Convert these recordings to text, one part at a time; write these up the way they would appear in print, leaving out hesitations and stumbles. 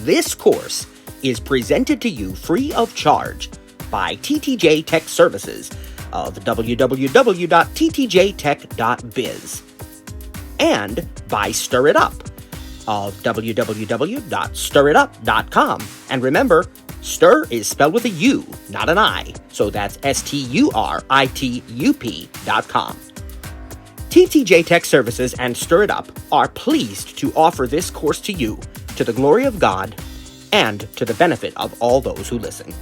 This course is presented to you free of charge by TTJ Tech Services of www.ttjtech.biz and by Stir It Up of www.stiritup.com. And remember, stir is spelled with a U, not an I, so that's STURITUP.com. TTJ Tech Services and Stir It Up are pleased to offer this course to you to the glory of God and to the benefit of all those who listen.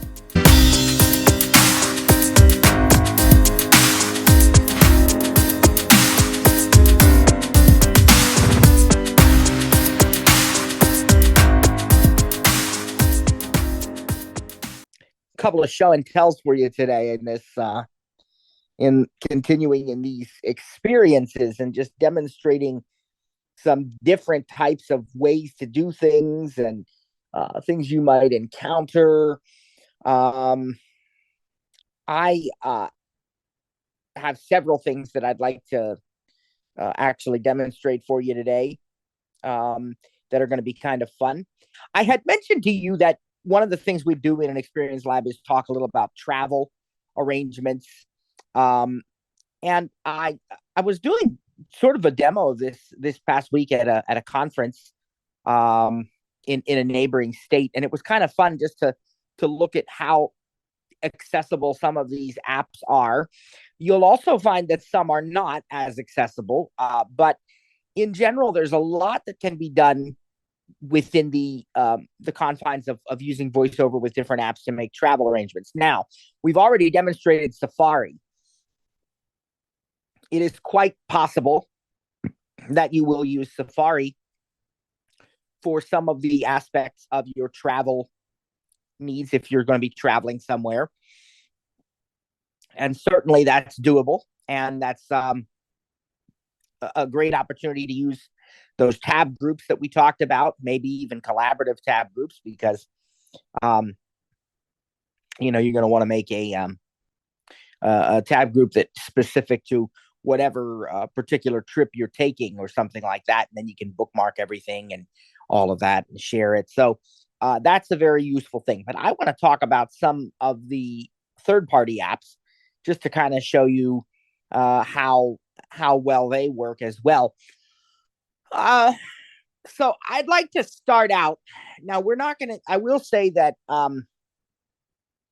Couple of show and tells for you today in this in continuing in these experiences and just demonstrating some different types of ways to do things and things you might encounter. I have several things that I'd like to actually demonstrate for you today that are going to be kind of fun. I had mentioned to you that one of the things we do in an experience lab is talk a little about travel arrangements. And I was doing sort of a demo of this past week at a conference in a neighboring state, and it was kind of fun just to look at how accessible some of these apps are. You'll also find that some are not as accessible, but in general, there's a lot that can be done within the confines of using VoiceOver with different apps to make travel arrangements. Now, we've already demonstrated Safari. It is quite possible that you will use Safari for some of the aspects of your travel needs if you're going to be traveling somewhere. And certainly that's doable. And that's a great opportunity to use those tab groups that we talked about, maybe even collaborative tab groups, because, you're going to want to make a tab group that's specific to whatever particular trip you're taking or something like that. And then you can bookmark everything and all of that and share it. So that's a very useful thing. But I want to talk about some of the third-party apps just to kind of show you how well they work as well. So I'd like to start out. Now, I will say that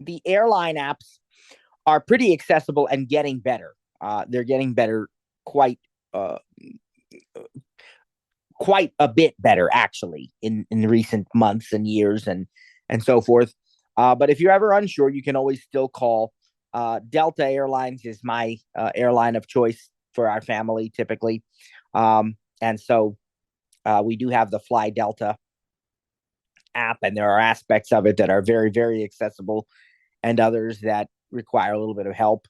the airline apps are pretty accessible and getting better. They're getting better quite a bit better, actually, in recent months and years and so forth. But if you're ever unsure, you can always still call. Delta Airlines is my airline of choice for our family, typically. And so we do have the Fly Delta app, and there are aspects of it that are very, very accessible and others that require a little bit of help.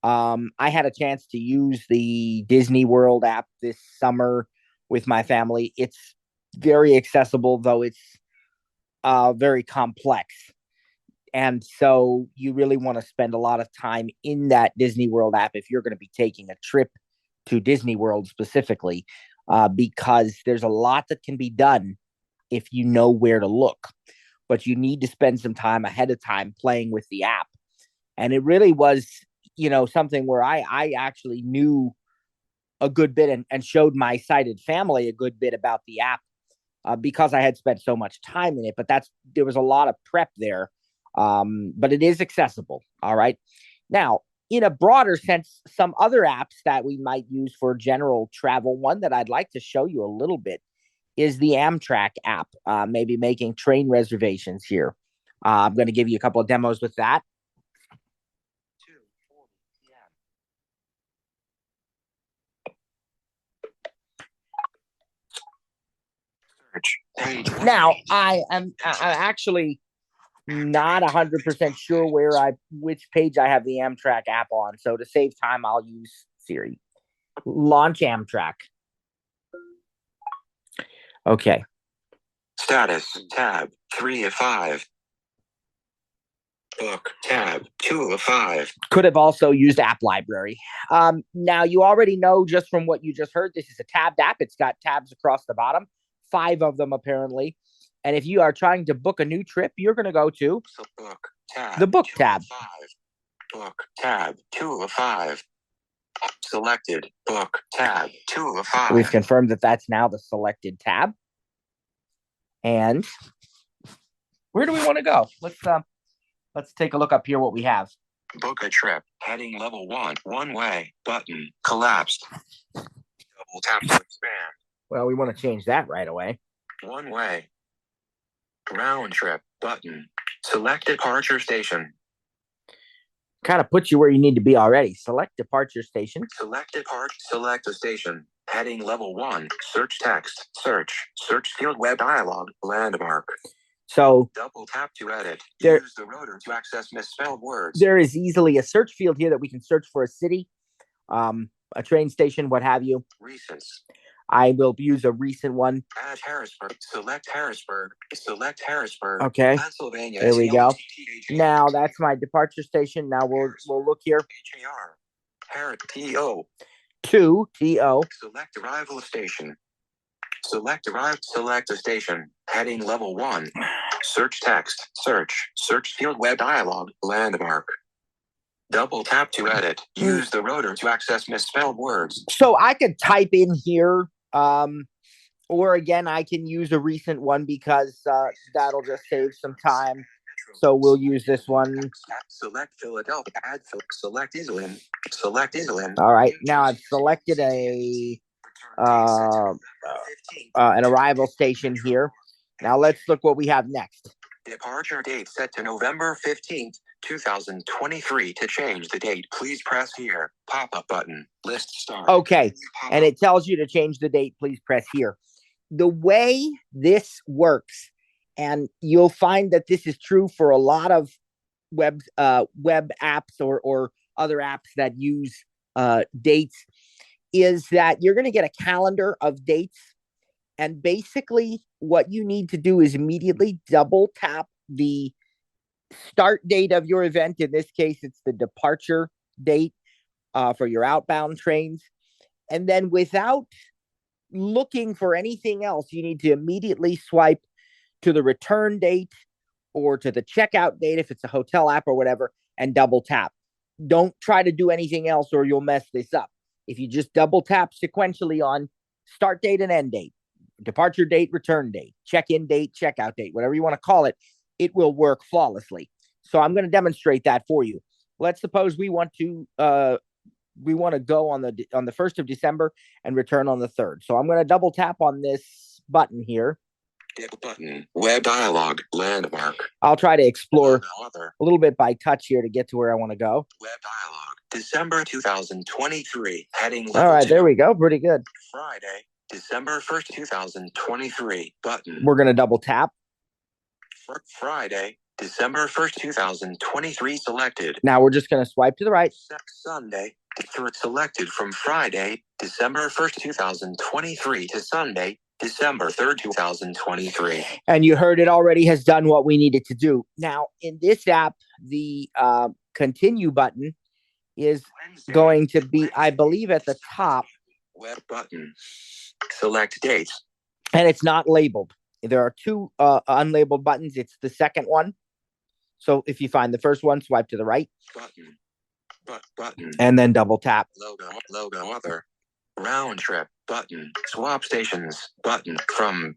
I had a chance to use the Disney World app this summer with my family. It's very accessible, though it's very complex. And so you really want to spend a lot of time in that Disney World app if you're going to be taking a trip to Disney World specifically, because there's a lot that can be done if you know where to look. But you need to spend some time ahead of time playing with the app. And it really was, something where I actually knew a good bit and showed my sighted family a good bit about the app because I had spent so much time in it. But there was a lot of prep there. But it is accessible. All right. Now, in a broader sense, some other apps that we might use for general travel, one that I'd like to show you a little bit is the Amtrak app, maybe making train reservations here. I'm going to give you a couple of demos with that. Now, I'm actually not 100% sure which page I have the Amtrak app on. So to save time, I'll use Siri. Launch Amtrak. Okay. Status tab 3 of 5. Book tab 2 of 5. Could have also used App Library. Now, you already know just from what you just heard, this is a tabbed app. It's got tabs across the bottom, 5 of them apparently. And if you are trying to book a new trip, you're going to go to Book tab. the book tab. Book tab 2 of 5. Selected book tab 2 of 5. We've confirmed that that's now the selected tab. And where do we want to go? Let's take a look up here what we have. Book a trip. Heading level 1. One way. Button. Collapsed. Double tap to expand. Well, we want to change that right away. One way. Round trip. Button. Select departure station. Kind of puts you where you need to be already. Select departure station. Select a station. Heading level 1. Search text. Search field web dialog. Landmark. So double tap to edit. Use the rotor to access misspelled words. There is easily a search field here that we can search for a city, a train station, what have you. Recents. I will use a recent one. Add Harrisburg. Select Harrisburg. Select Harrisburg. Okay. Pennsylvania. There we go. Now that's my departure station. Now we'll look here. HAR. Harris. TO. 2 TO. Select arrival station. Select a station. Heading level 1. Search text. Search field web dialog. Landmark. Double tap to edit. Use the rotor to access misspelled words. So I could type in here, or again, I can use a recent one because that'll just save some time. So we'll use this one. Select Philadelphia. Add select Iselin. Select Iselin. All right. Now I've selected an arrival station here. Now let's look what we have next. Departure date set to November 15th, 2023. To change the date, please press here. Pop-up button. List start. Okay. And it tells you to change the date. Please press here. The way this works, and you'll find that this is true for a lot of web apps or other apps that use dates, is that you're going to get a calendar of dates. And basically what you need to do is immediately double tap the start date of your event. In this case, it's the departure date for your outbound trains. And then without looking for anything else, you need to immediately swipe to the return date or to the checkout date if it's a hotel app or whatever, and double tap. Don't try to do anything else or you'll mess this up. If you just double tap sequentially on start date and end date, departure date, return date, check-in date, checkout date, whatever you want to call it, it will work flawlessly. So I'm going to demonstrate that for you. Let's suppose we want to go on the 1st of December and return on the 3rd. So I'm going to double tap on this button here. Button, web dialog, landmark. I'll try to explore a little bit by touch here to get to where I want to go. Web dialog, December 2023, heading level All right, 2. there we go. Pretty good. Friday, December 1st, 2023, button. We're going to double tap. Friday, December 1st, 2023, selected. Now we're just going to swipe to the right. Sunday, selected from Friday, December 1st, 2023 to Sunday, December 3rd, 2023. And you heard it already has done what we needed to do. Now, in this app, the continue button is going to be, I believe, at the top. Web button. Select dates. And it's not labeled. There are 2 unlabeled buttons. It's the second one. So if you find the first one, swipe to the right. Button. Button. And then double tap. Logo other. Round trip. Button. Swap stations. Button. From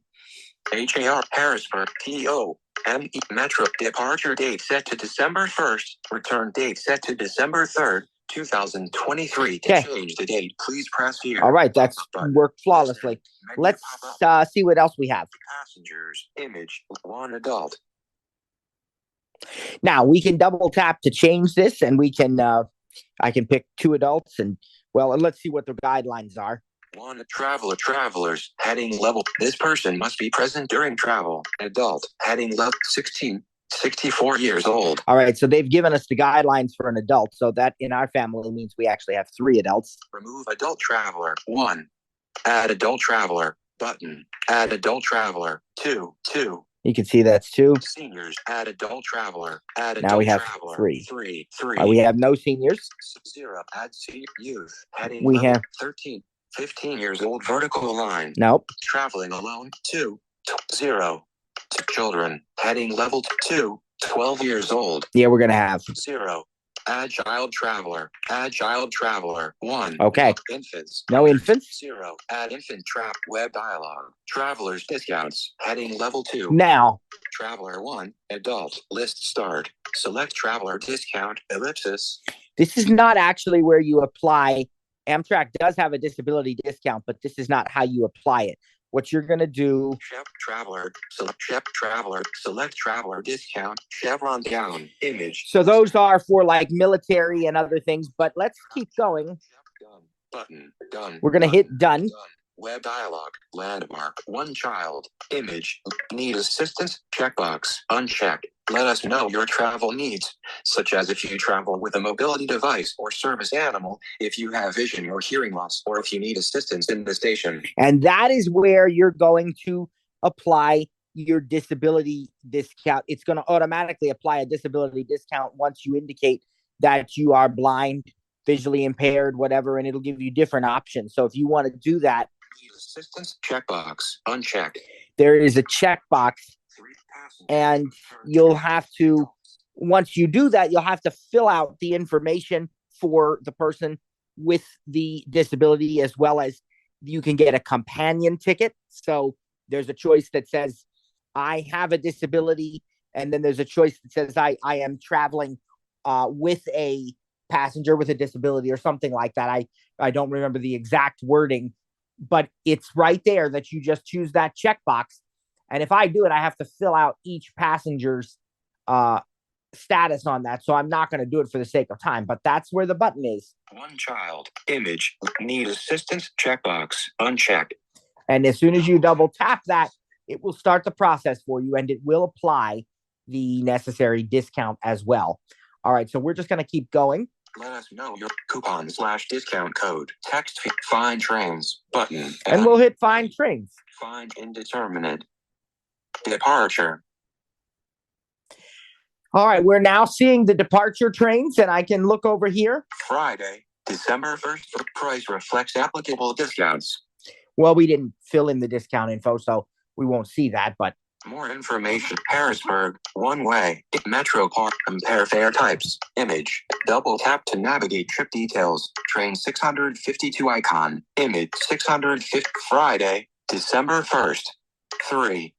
HAR. Harrisburg. TO. ME. Metro. Departure date set to December 1st. Return date set to December 3rd. 2023. To change the date, please press here. All right, that's worked flawlessly. Let's see what else we have. Passengers. Image. 1 adult. Now we can double tap to change this, and we can I can pick 2 adults, and let's see what the guidelines are. 1 travelers heading level. This person must be present during travel. Adult heading level 16, 64 years old. All right, so they've given us the guidelines for an adult, so that in our family means we actually have 3 adults. Remove adult traveler. 1. Add adult traveler. Button. Add adult traveler. 2. You can see that's 2. Seniors. Add adult traveler. Add now we have traveler. 3. 3. We have no seniors. 0. Add senior youth. Heading we have 13. 15 years old. Vertical line. Nope. Traveling alone. 2. 0. Children. Heading level 2. 12 years old. Yeah, we're going to have 0. Agile Traveler. Agile Traveler. 1. Okay. Infants. No infants. 0. Add infant trap. Web dialogue. Travelers discounts. Heading level 2. Now. Traveler 1. Adult. List start. Select traveler discount. Ellipsis. This is not actually where you apply. Amtrak does have a disability discount, but this is not how you apply it. What you're going to do. Chef Traveler. Select Chef Traveler. Select Traveler discount. Chevron down. Image. So those are for like military and other things, but let's keep going. Done. Button. Done. We're going to hit done. Done. Web dialog. Landmark. One child. Image. Need assistance? Checkbox. Unchecked. Let us know your travel needs, such as if you travel with a mobility device or service animal, if you have vision or hearing loss, or if you need assistance in the station. And that is where you're going to apply your disability discount. It's going to automatically apply a disability discount once you indicate that you are blind, visually impaired, whatever, and it'll give you different options. So if you want to do that, need assistance? Checkbox. Unchecked. There is a checkbox, and you'll have to, once you do that, you'll have to fill out the information for the person with the disability, as well as you can get a companion ticket. So there's a choice that says, I have a disability, and then there's a choice that says, I am traveling with a passenger with a disability or something like that. I don't remember the exact wording, but it's right there that you just choose that checkbox. And if I do it, I have to fill out each passenger's status on that. So I'm not going to do it for the sake of time, but that's where the button is. One child. Image. Need assistance? Checkbox. Unchecked. And as soon as you double tap that, it will start the process for you, and it will apply the necessary discount as well. All right, so we're just going to keep going. Let us know your coupon/discount code. Text find trains button. And we'll hit find trains. Find indeterminate. Departure. All right, we're now seeing the departure trains, and I can look over here. Friday, December 1st. Price reflects applicable discounts. Well, we didn't fill in the discount info, so we won't see that, but more information. Harrisburg, one way. Metro Park. Compare fare types. Image. Double tap to navigate trip details. Train 652 icon. Image 650. Friday, December 1st. 3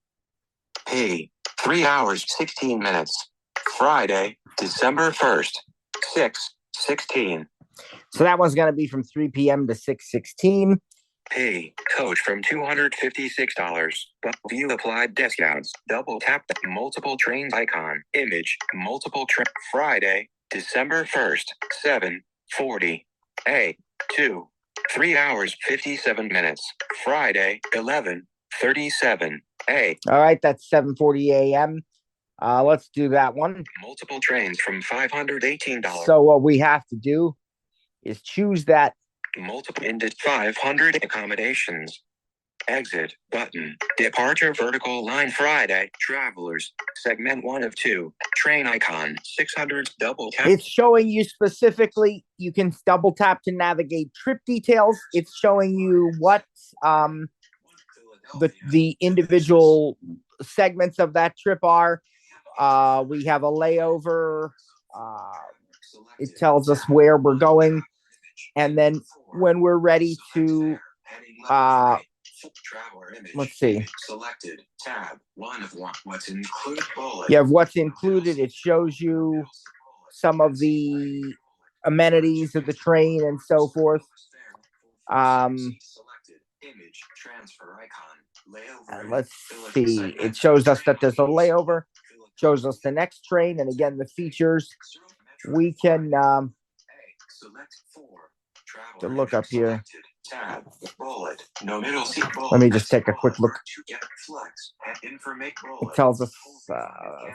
P. 3 hours 16 minutes. Friday, December 1st. 6:16. So that one's going to be from 3 p.m. to 6:16. Pay coach from $256. View applied discounts. Double tap the multiple trains icon. Image multiple train. Friday, December 1st. 7:40. A. 2. 3 hours 57 minutes. Friday, 11:37. A. All right, that's 7:40 a.m. Let's do that one. Multiple trains from $518. So what we have to do is choose that. Multiple into 500 accommodations. Exit button. Departure vertical line. Friday. Travelers. Segment 1 of 2. Train icon. 600 double tap. It's showing you specifically. You can double tap to navigate trip details. It's showing you what the individual segments of that trip are. We have a layover. It tells us where we're going. And then when we're ready to, let's see. Selected tab 1 of 1. What's included? You have what's included. It shows you some of the amenities of the train and so forth. Image transfer icon. And let's see. It shows us that there's a layover. Shows us the next train, and again the features. We can to look up here. Tab, bullet, no middle seat bullet. Let me just take a quick look. It tells us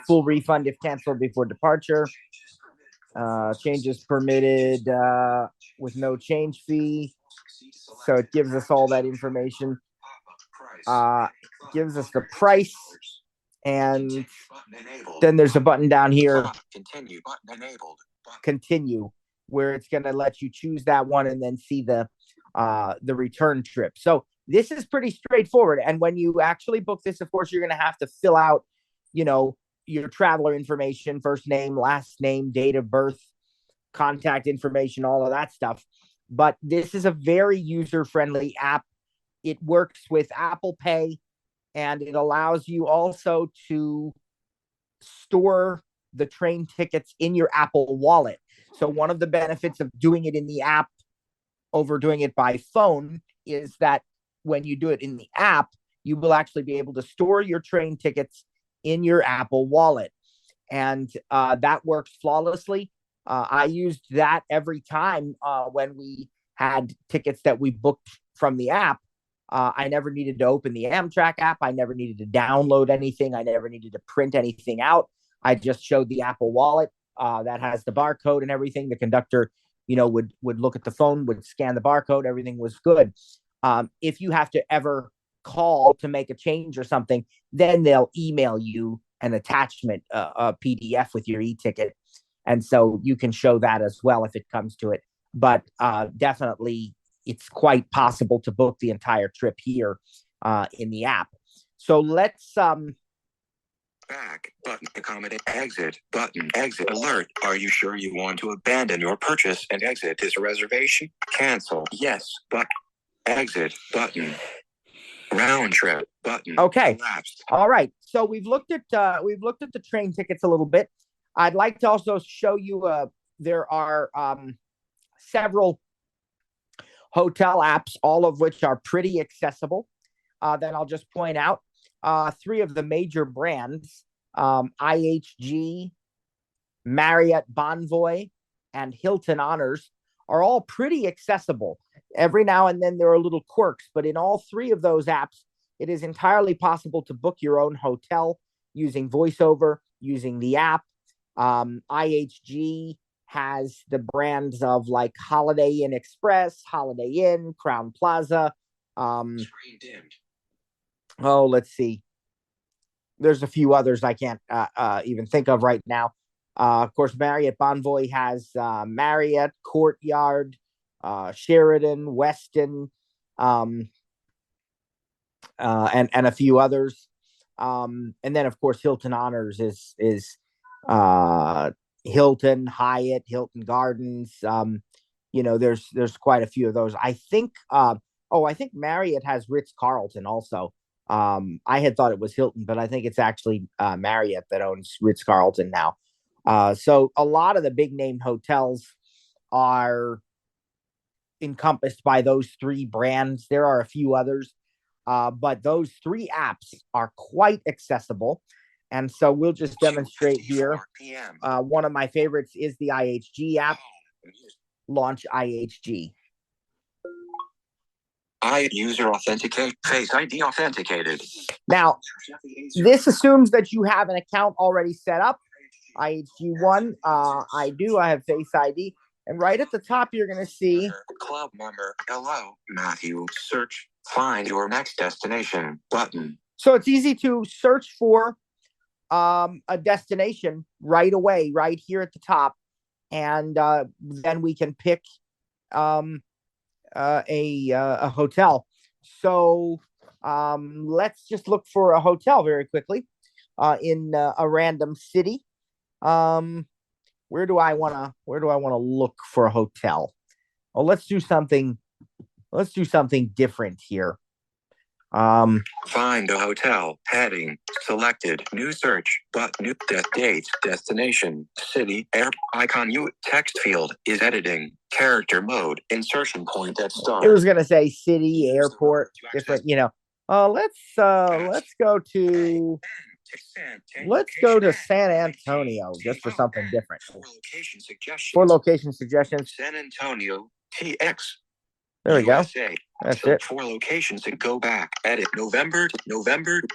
full refund if canceled before departure. Changes permitted with no change fee. So it gives us all that information. Gives us the price. And then there's a button down here. Continue button enabled. Continue, where it's going to let you choose that one and then see the return trip. So this is pretty straightforward. And when you actually book this, of course, you're going to have to fill out, your traveler information, first name, last name, date of birth, contact information, all of that stuff. But this is a very user-friendly app. It works with Apple Pay, and it allows you also to store the train tickets in your Apple Wallet. So one of the benefits of doing it in the app over doing it by phone is that when you do it in the app, you will actually be able to store your train tickets in your Apple Wallet. And that works flawlessly. I used that every time when we had tickets that we booked from the app. I never needed to open the Amtrak app. I never needed to download anything. I never needed to print anything out. I just showed the Apple Wallet that has the barcode and everything. The conductor, would look at the phone, would scan the barcode. Everything was good. If you have to ever call to make a change or something, then they'll email you an attachment, a PDF with your e-ticket. And so you can show that as well if it comes to it. But definitely, it's quite possible to book the entire trip here in the app. So let's back button, accommodate, exit button, exit alert. Are you sure you want to abandon your purchase and exit this reservation? Cancel. Yes, but exit button. Round trip button. Okay. Collapsed. All right. So we've looked at the train tickets a little bit. I'd like to also show you there are several hotel apps, all of which are pretty accessible. Then I'll just point out three of the major brands, IHG, Marriott Bonvoy, and Hilton Honors, are all pretty accessible. Every now and then there are little quirks, but in all three of those apps, it is entirely possible to book your own hotel using Voiceover, using the app. IHG has the brands of like Holiday Inn Express, Holiday Inn, Crown Plaza. Screen dimmed. Let's see. There's a few others I can't even think of right now. Of course, Marriott Bonvoy has Marriott, Courtyard, Sheraton, Westin, and a few others. And then, of course, Hilton Honors is Hilton, Hyatt, Hilton Gardens. There's quite a few of those. I think Marriott has Ritz-Carlton also. I had thought it was Hilton, but I think it's actually Marriott that owns Ritz-Carlton now. So a lot of the big name hotels are encompassed by those three brands. There are a few others, but those three apps are quite accessible. And so we'll just demonstrate here. One of my favorites is the IHG app. Launch IHG. User authenticate, Face ID authenticated. Now, this assumes that you have an account already set up. IHG1, I do. I have Face ID. And right at the top, you're going to see club member. Hello, Matthew. Search, find your next destination button. So it's easy to search for a destination right away, right here at the top. And then we can pick a hotel. So let's just look for a hotel very quickly in a random city. Where do I want to look for a hotel? Oh, let's do something different here. Find a hotel, heading, selected, new search, but new date, destination, city, air, icon, text field is editing, character mode, insertion point at start. It was going to say city, airport, different, let's go to San Antonio just for something different. For location suggestions. San Antonio, TX. There we go. That's it. For locations to go back. Edit November,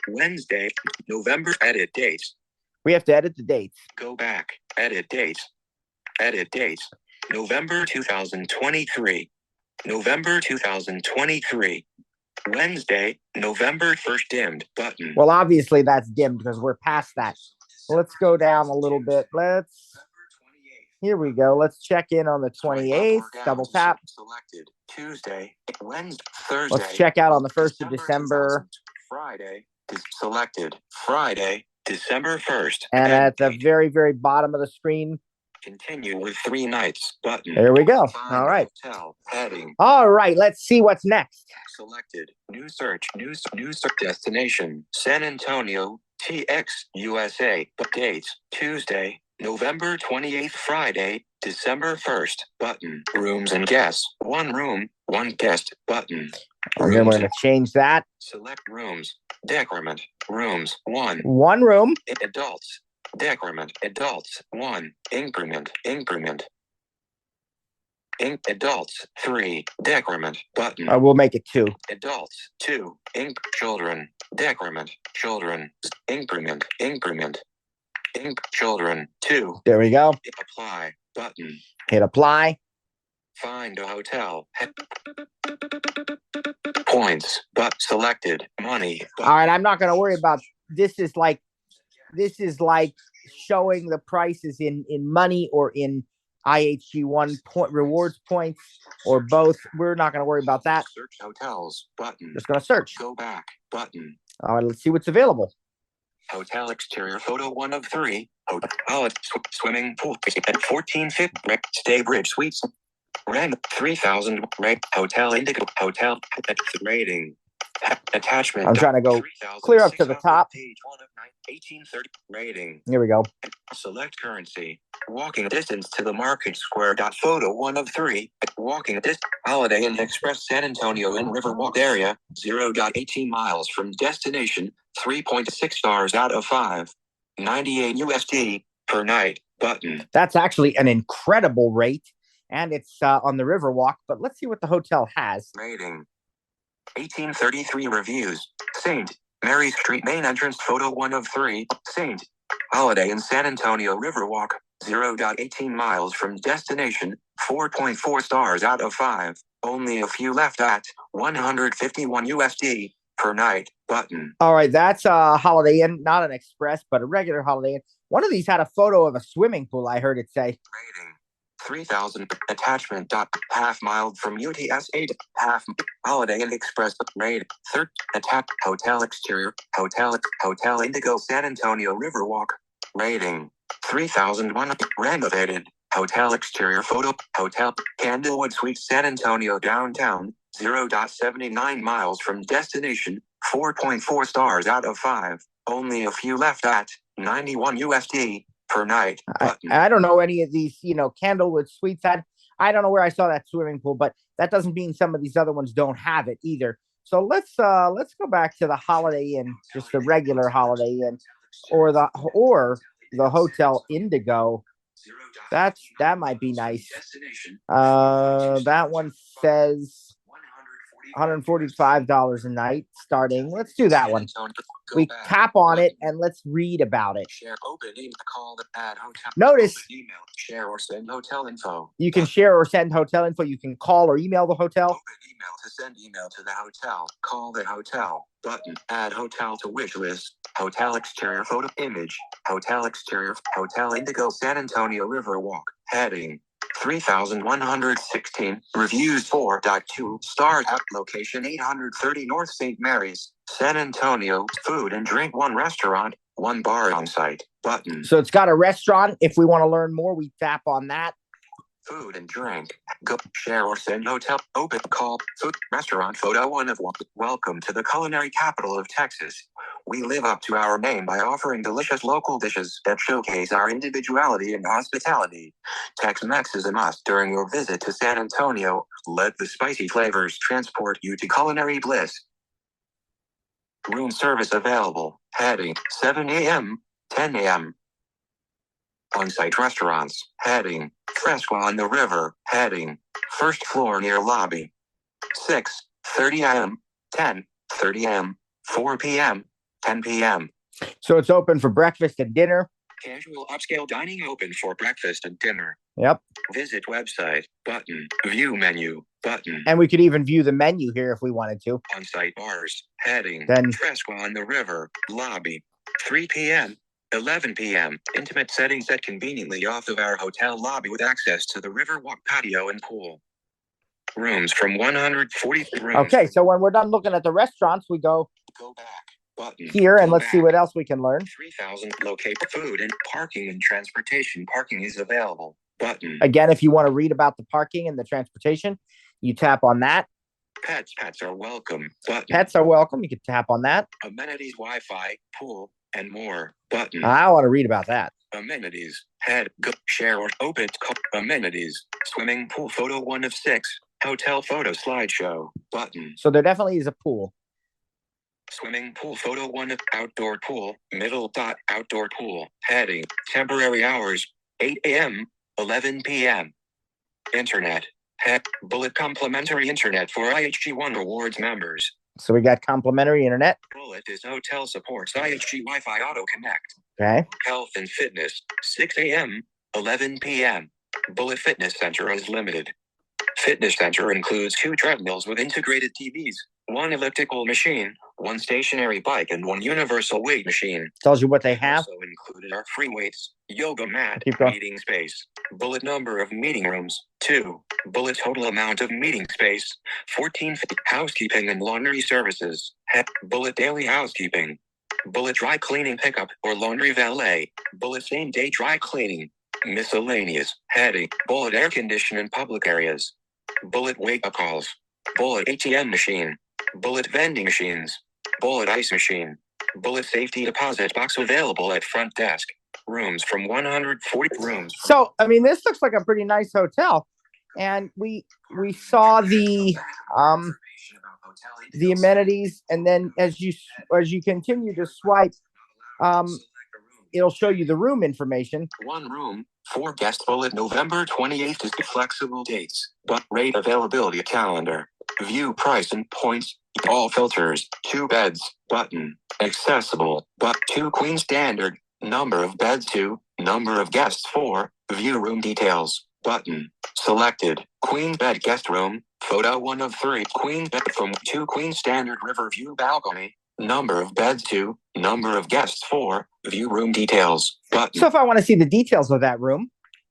Wednesday, November, edit dates. We have to edit the dates. Go back. Edit dates. Edit dates. November 2023. November 2023. Wednesday, November 1st dimmed button. Well, obviously that's dimmed because we're past that. Let's go down a little bit. Here we go. Let's check in on the 28th. Double tap. Selected. Tuesday, Wednesday, Thursday. Let's check out on the 1st of December. Friday. Selected. Friday, December 1st. And at the very, very bottom of the screen. Continue with 3 nights button. There we go. Find all right. Hotel, heading. All right. Let's see what's next. Selected. New search. New search. Destination. San Antonio, TX, USA. Dates. Tuesday, November 28th. Friday, December 1st. Button. Rooms and guests. 1 room, 1 guest. Button. And then we're going to change that. Select rooms. Decrement. Rooms. 1. 1 room. Adults. Decrement. Adults. 1. Increment. Adults. 3. Decrement. Button. We'll make it 2. Adults. 2. Children. Decrement. Children. Increment. Children. 2. There we go. Apply. Button. Hit apply. Find a hotel. Points. But selected. Money. All right. I'm not going to worry about this. Is like showing the prices in money or in IHG1 point rewards points or both. We're not going to worry about that. Search hotels. Button. Just going to search. Go back. Button. All right. Let's see what's available. Hotel exterior photo 1 of 3. Hotel swimming pool at 1450. Stay bridge suites. Rent 3,000. Hotel Indigo. Hotel rating. Attachment. I'm trying to go clear up to the top. Page 1 of 1830. Rating. Here we go. Select currency. Walking distance to the market square. Photo 1 of 3. Walking distance. Holiday Inn Express San Antonio in Riverwalk area. 0.18 miles from destination. 3.6 stars out of 5. 98 USD per night. Button. That's actually an incredible rate. And it's on the Riverwalk. But let's see what the hotel has. Rating. 1833 reviews. St. Mary Street main entrance photo 1 of 3. St. Holiday in San Antonio Riverwalk. 0.18 miles from destination. 4.4 stars out of 5. Only a few left at 151 USD per night. Button. All right. That's a Holiday Inn, not an express, but a regular Holiday Inn. One of these had a photo of a swimming pool, I heard it say. Rating. 3,000. Attachment. Half mile from UTS 8. Half. Holiday Inn Express. Rate. Third. Attach. Hotel exterior. Hotel Indigo San Antonio Riverwalk. Rating. 3,001. Renovated. Hotel exterior photo. Hotel Candlewood Suites San Antonio downtown. 0.79 miles from destination. 4.4 stars out of 5. Only a few left at 91 USD per night. I don't know any of these, Candlewood Suites. I don't know where I saw that swimming pool, but that doesn't mean some of these other ones don't have it either. So let's go back to the Holiday Inn, just the regular Holiday Inn, or the Hotel Indigo. That might be nice. That one says $145 a night starting. Let's do that one. We tap on it and let's read about it. Share, open, call the add hotel. Notice email, share or send hotel info. You can share or send hotel info. You can call or email the hotel. Open email to send email to the hotel. Call the hotel. Button. Add hotel to wish list. Hotel exterior photo image. Hotel exterior. Hotel Indigo San Antonio Riverwalk. Heading. 3,116. Reviews 4.2 stars. Location 830 North St. Mary's, San Antonio. Food and drink 1 restaurant, 1 bar on site. Button. So it's got a restaurant. If we want to learn more, we tap on that. Food and drink. Go share or send hotel. Open call. Food restaurant photo 1 of 1. Welcome to the culinary capital of Texas. We live up to our name by offering delicious local dishes that showcase our individuality and hospitality. Tex-Mex is a must during your visit to San Antonio. Let the spicy flavors transport you to culinary bliss. Room service available. Heading 7 a.m., 10 a.m. On-site restaurants. Heading Fresco on the River. Heading first floor near lobby. 6:30 a.m., 10:30 a.m., 4 p.m., 10 p.m. So it's open for breakfast and dinner. Casual upscale dining open for breakfast and dinner. Yep. Visit website. Button. View menu. Button. And we could even view the menu here if we wanted to. On-site bars. Heading. Then Fresco on the River. Lobby. 3 p.m. 11 p.m. Intimate setting set conveniently off of our hotel lobby with access to the Riverwalk patio and pool. Rooms from 143 rooms. Okay, so when we're done looking at the restaurants, we go back button here and let's see what else we can learn. 3,000 locate food and parking and transportation. Parking is available button. Again, if you want to read about the parking and the transportation, you tap on that. Pets are welcome button. Pets are welcome. You can tap on that. Amenities, Wi-Fi, pool, and more button. I want to read about that. Amenities, head, go, share or open. Amenities, swimming pool, photo 1 of 6, hotel photo slideshow button. So there definitely is a pool. Swimming pool, photo 1 of outdoor pool, middle dot, outdoor pool, heading, temporary hours, 8 a.m., 11 p.m. Internet, head, bullet complimentary internet for IHG1 Rewards members. So we got complimentary internet. Bullet is hotel supports IHG Wi-Fi Auto Connect. Okay. Health and fitness, 6 a.m., 11 p.m. Bullet Fitness Center is limited. Fitness Center includes 2 treadmills with integrated TVs, 1 elliptical machine, 1 stationary bike, and 1 universal weight machine. Tells you what they have. Also included are free weights, yoga mat, Keep going. meeting space. Bullet number of meeting rooms, 2. Bullet total amount of meeting space, 14. Housekeeping and laundry services. Bullet daily housekeeping. Bullet dry cleaning pickup or laundry valet. Bullet same day dry cleaning. Miscellaneous. Heading. Bullet air condition in public areas. Bullet wake up calls. Bullet ATM machine. Bullet vending machines. Bullet ice machine. Bullet safety deposit box available at front desk. Rooms from 140 rooms. So, I mean, this looks like a pretty nice hotel. And we saw the amenities, and then as you continue to swipe, it'll show you the room information. 1 room, 4 guest. Bullet November 28th is the flexible dates, but rate availability calendar. View price and points. All filters. 2 beds button. Accessible, but 2 queen standard. Number of beds 2. Number of guests 4. View room details button. Selected. Queen bed guest room. Photo 1 of 3. Queen bed from 2 queen standard river view balcony. Number of beds 2. Number of guests 4. View room details button. So if I want to see the details of that room,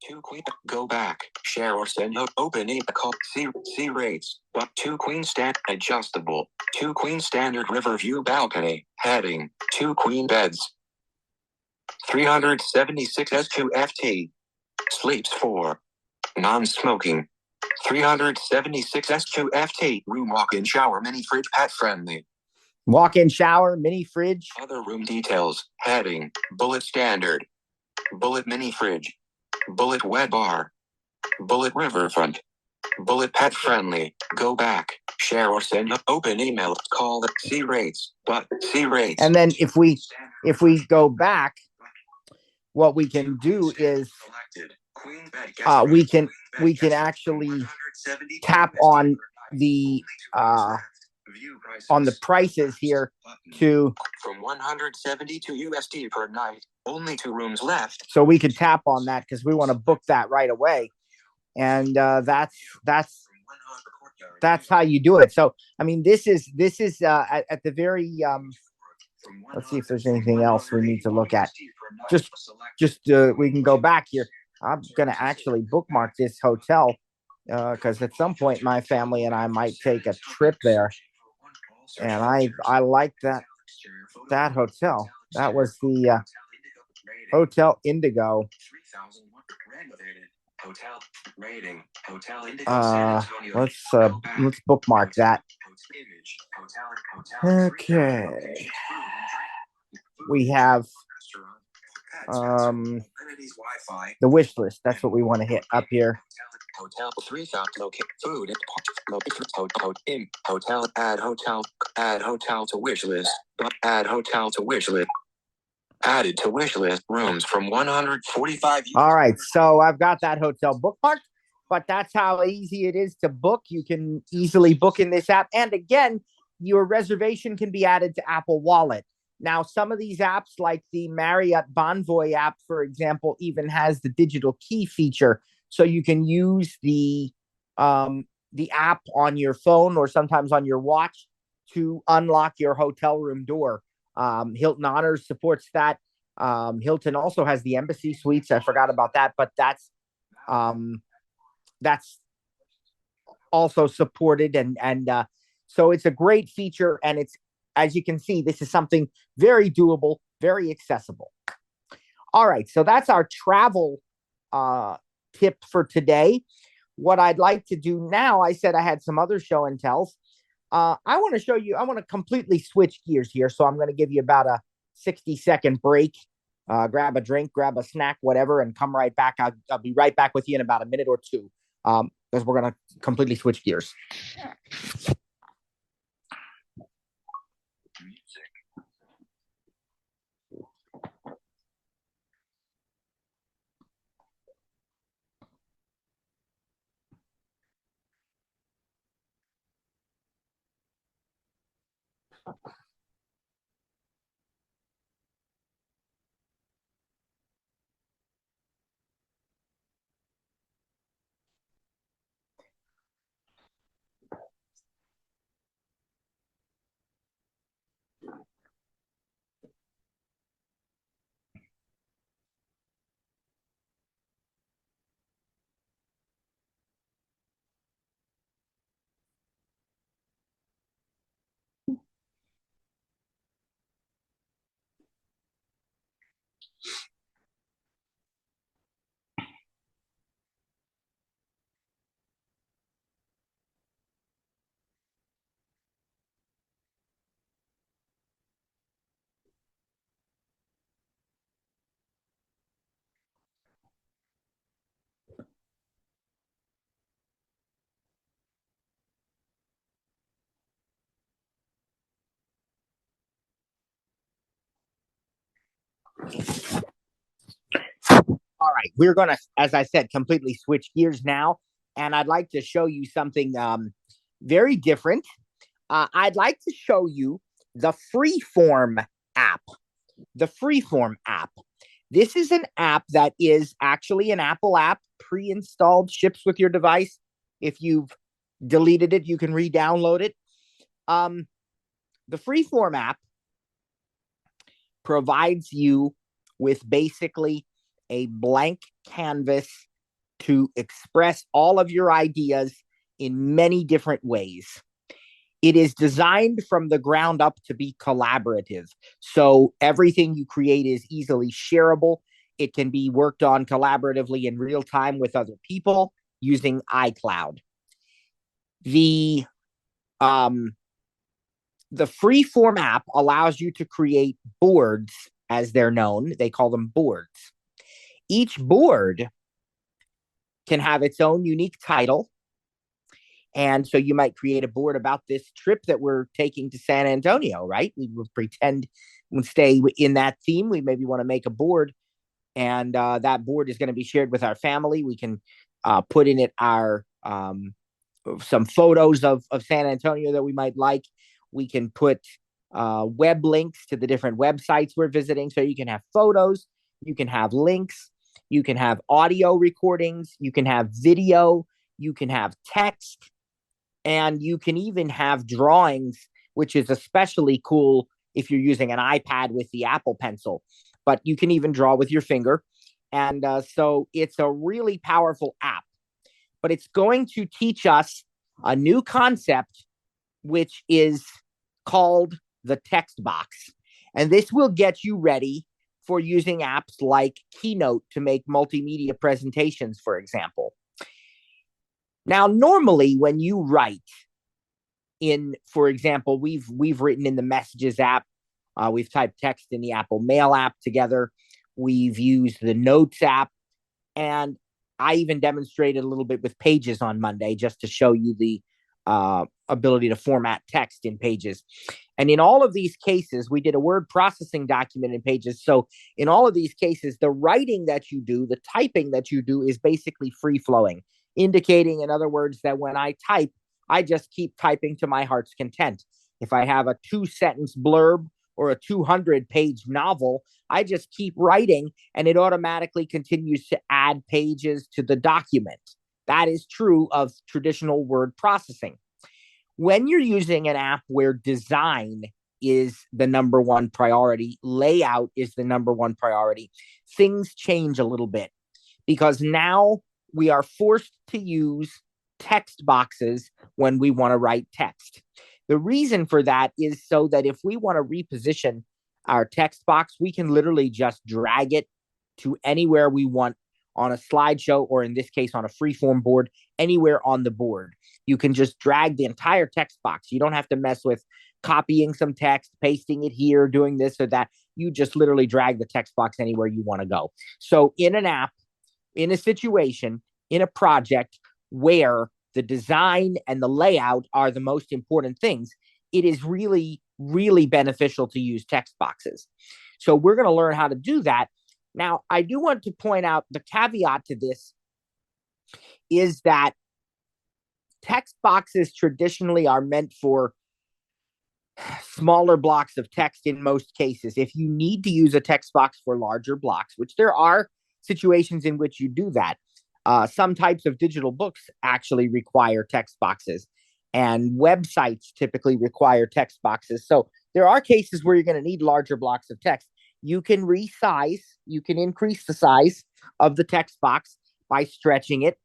2 queen. Go back. Share or send note. Open a call. See rates. But 2 queen stand adjustable. 2 queen standard river view balcony. Heading. 2 queen beds. 376 S2FT. Sleeps 4. Non-smoking. 376 S2FT. Room walk-in shower, mini fridge, pet friendly. walk-in shower, mini fridge. Other room details. Heading. Bullet standard. Bullet mini fridge. Bullet wet bar. Bullet riverfront. Bullet pet friendly. Go back. Share or send. Open email. Call the see rates. But see rates. And then if we go back, what we can do is we can actually tap on the prices here to from 172 USD per night. Only 2 rooms left. So we could tap on that because we want to book that right away, and that's how you do it. So I mean, this is at the very let's see if there's anything else we need to look at. Just we can go back here. I'm gonna actually bookmark this hotel because at some point my family and I might take a trip there, and I like that hotel. That was the Hotel Indigo. Hotel rating. Hotel Indigo. Let's bookmark that. Okay. We have the wish list. That's what we want to hit up here. Hotel 3,000 locate food hotel add hotel to wish list. Add hotel to wish list. Added to wish list. Rooms from 145. All right, so I've got that hotel bookmarked, but that's how easy it is to book. You can easily book in this app, and again, your reservation can be added to Apple Wallet. Now, some of these apps, like the Marriott Bonvoy app, for example, even has the digital key feature, so you can use the app on your phone or sometimes on your watch to unlock your hotel room door. Hilton Honors supports that. Hilton also has the embassy suites. I forgot about that, but um, that's also supported, and so it's a great feature, and it's, as you can see, this is something very doable, very accessible. All right, so that's our travel tip for today. What I'd like to do now, I said I had some other show and tells. I want to show you, I want to completely switch gears here. So I'm going to give you about a 60-second break. Grab a drink, grab a snack, whatever, and come right back. I'll be right back with you in about a minute or two, because we're going to completely switch gears. All right, we're going to, as I said, completely switch gears now, and I'd like to show you something very different. I'd like to show you the Freeform app. The Freeform app. This is an app that is actually an Apple app, pre-installed, ships with your device. If you've deleted it, you can re-download it. The Freeform app provides you with basically a blank canvas to express all of your ideas in many different ways. It is designed from the ground up to be collaborative. So everything you create is easily shareable. It can be worked on collaboratively in real time with other people using iCloud. The Freeform app allows you to create boards, as they're known. They call them boards. Each board can have its own unique title. And so you might create a board about this trip that we're taking to San Antonio, right? We will pretend we'll stay in that theme. We maybe want to make a board, and that board is going to be shared with our family. We can put in it our some photos of San Antonio that we might like. We can put web links to the different websites we're visiting. So you can have photos, you can have links, you can have audio recordings, you can have video, you can have text, and you can even have drawings, which is especially cool if you're using an iPad with the Apple Pencil. But you can even draw with your finger. And so it's a really powerful app. But it's going to teach us a new concept, which is called the text box. And this will get you ready for using apps like Keynote to make multimedia presentations, for example. Now, normally when you write in, for example, we've written in the Messages app, we've typed text in the Apple Mail app together, we've used the Notes app, and I even demonstrated a little bit with Pages on Monday just to show you the ability to format text in Pages. And in all of these cases, we did a word processing document in Pages. So in all of these cases, the writing that you do, the typing that you do is basically free flowing, indicating, in other words, that when I type, I just keep typing to my heart's content. If I have a 2-sentence blurb or a 200-page novel, I just keep writing and it automatically continues to add pages to the document. That is true of traditional word processing. When you're using an app where design is the number one priority. Layout is the number one priority. Things change a little bit because now we are forced to use text boxes when we want to write text. The reason for that is so that if we want to reposition our text box, we can literally just drag it to anywhere we want on a slideshow, or in this case, on a freeform board, anywhere on the board. You can just drag the entire text box. You don't have to mess with copying some text, pasting it here, doing this or that. You just literally drag the text box anywhere you want to go. So in an app, in a situation, in a project where the design and the layout are the most important things, it is really, really beneficial to use text boxes. So we're going to learn how to do that. Now, I do want to point out the caveat to this is that text boxes traditionally are meant for smaller blocks of text in most cases. If you need to use a text box for larger blocks, which there are situations in which you do that, some types of digital books actually require text boxes, and websites typically require text boxes. So there are cases where you're going to need larger blocks of text. You can resize, you can increase the size of the text box by stretching it.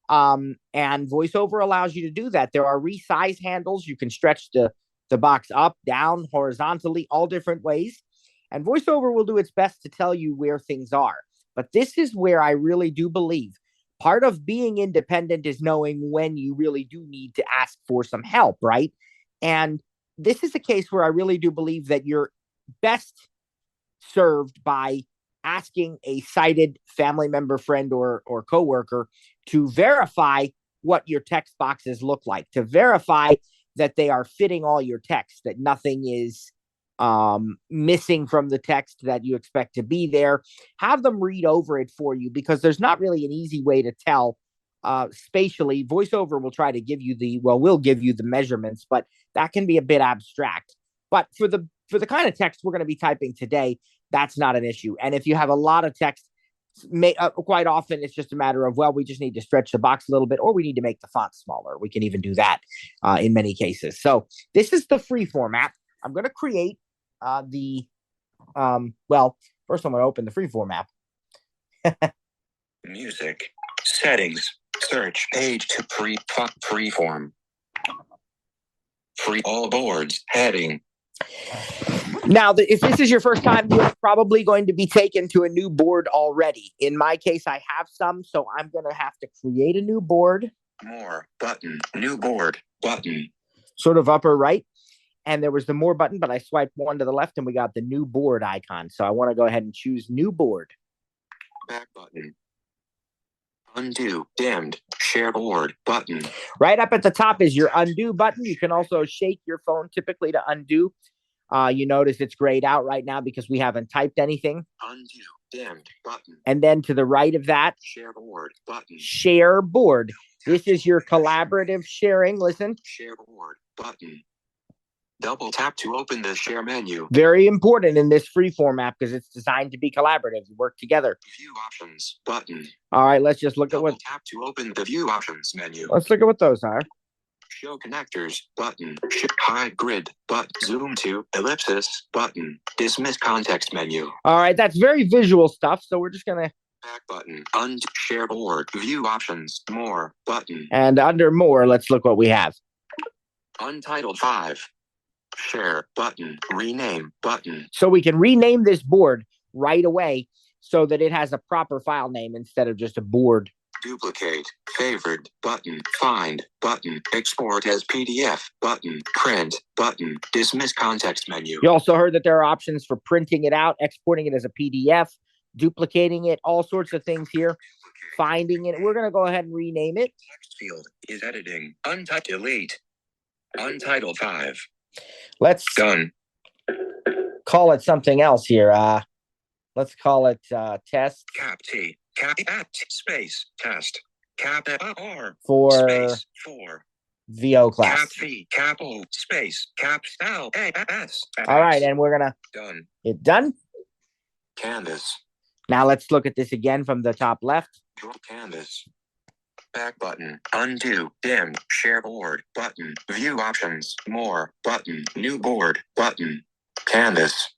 And VoiceOver allows you to do that. There are resize handles. You can stretch the box up, down, horizontally, all different ways. And VoiceOver will do its best to tell you where things are. But this is where I really do believe part of being independent is knowing when you really do need to ask for some help, right? And this is a case where I really do believe that you're best served by asking a sighted family member, friend, or coworker to verify what your text boxes look like, to verify that they are fitting all your text, that nothing is missing from the text that you expect to be there. Have them read over it for you, because there's not really an easy way to tell spatially. VoiceOver will try to give you will give you the measurements, but that can be a bit abstract. But for the kind of text we're going to be typing today, that's not an issue. And if you have a lot of text, quite often it's just a matter of, well, we just need to stretch the box a little bit, or we need to make the font smaller. We can even do that in many cases. So this is the free format. I'm going to create first I'm going to open the freeform app. Music, settings, search page to freeform. Free all boards, heading. Now, if this is your first time, you're probably going to be taken to a new board already. In my case, I have some, so I'm going to have to create a new board. More button, new board button. Sort of upper right. And there was the more button, but I swiped one to the left and we got the new board icon. So I want to go ahead and choose new board. Back button. Undo, dimmed, share board button. Right up at the top is your undo button. You can also shake your phone typically to undo. You notice it's grayed out right now because we haven't typed anything. Undo, dimmed button. And then to the right of that, share board button. Share board. This is your collaborative sharing. Listen. Share board button. Double tap to open the share menu. Very important in this freeform app because it's designed to be collaborative. You work together. View options button. All right, let's just look at what. Tap to open the view options menu. Let's look at what those are. Show connectors button. Hide grid button. Zoom to ellipsis button. Dismiss context menu. All right, that's very visual stuff. So we're just gonna. Back button. Share board. View options. More button. And under more, let's look what we have. Untitled 5. Share button. Rename button. So we can rename this board right away so that it has a proper file name instead of just a board. Duplicate. Favored button. Find button. Export as PDF button. Print button. Dismiss context menu. You also heard that there are options for printing it out, exporting it as a PDF, duplicating it, all sorts of things here. Finding it. We're going to go ahead and rename it. Text field is editing. Untitled. Delete. Untitled 5. Let's done. Call it something else here. Let's call it test. Cap T. Cap at space test. Cap R for space 4. VO class. Cap V. Cap O space cap L A S. All right, and we're gonna done. It done. Canvas. Now let's look at this again from the top left. Draw canvas. Back button. Undo. Dim. Share board button. View options. More button. New board button. Canvas.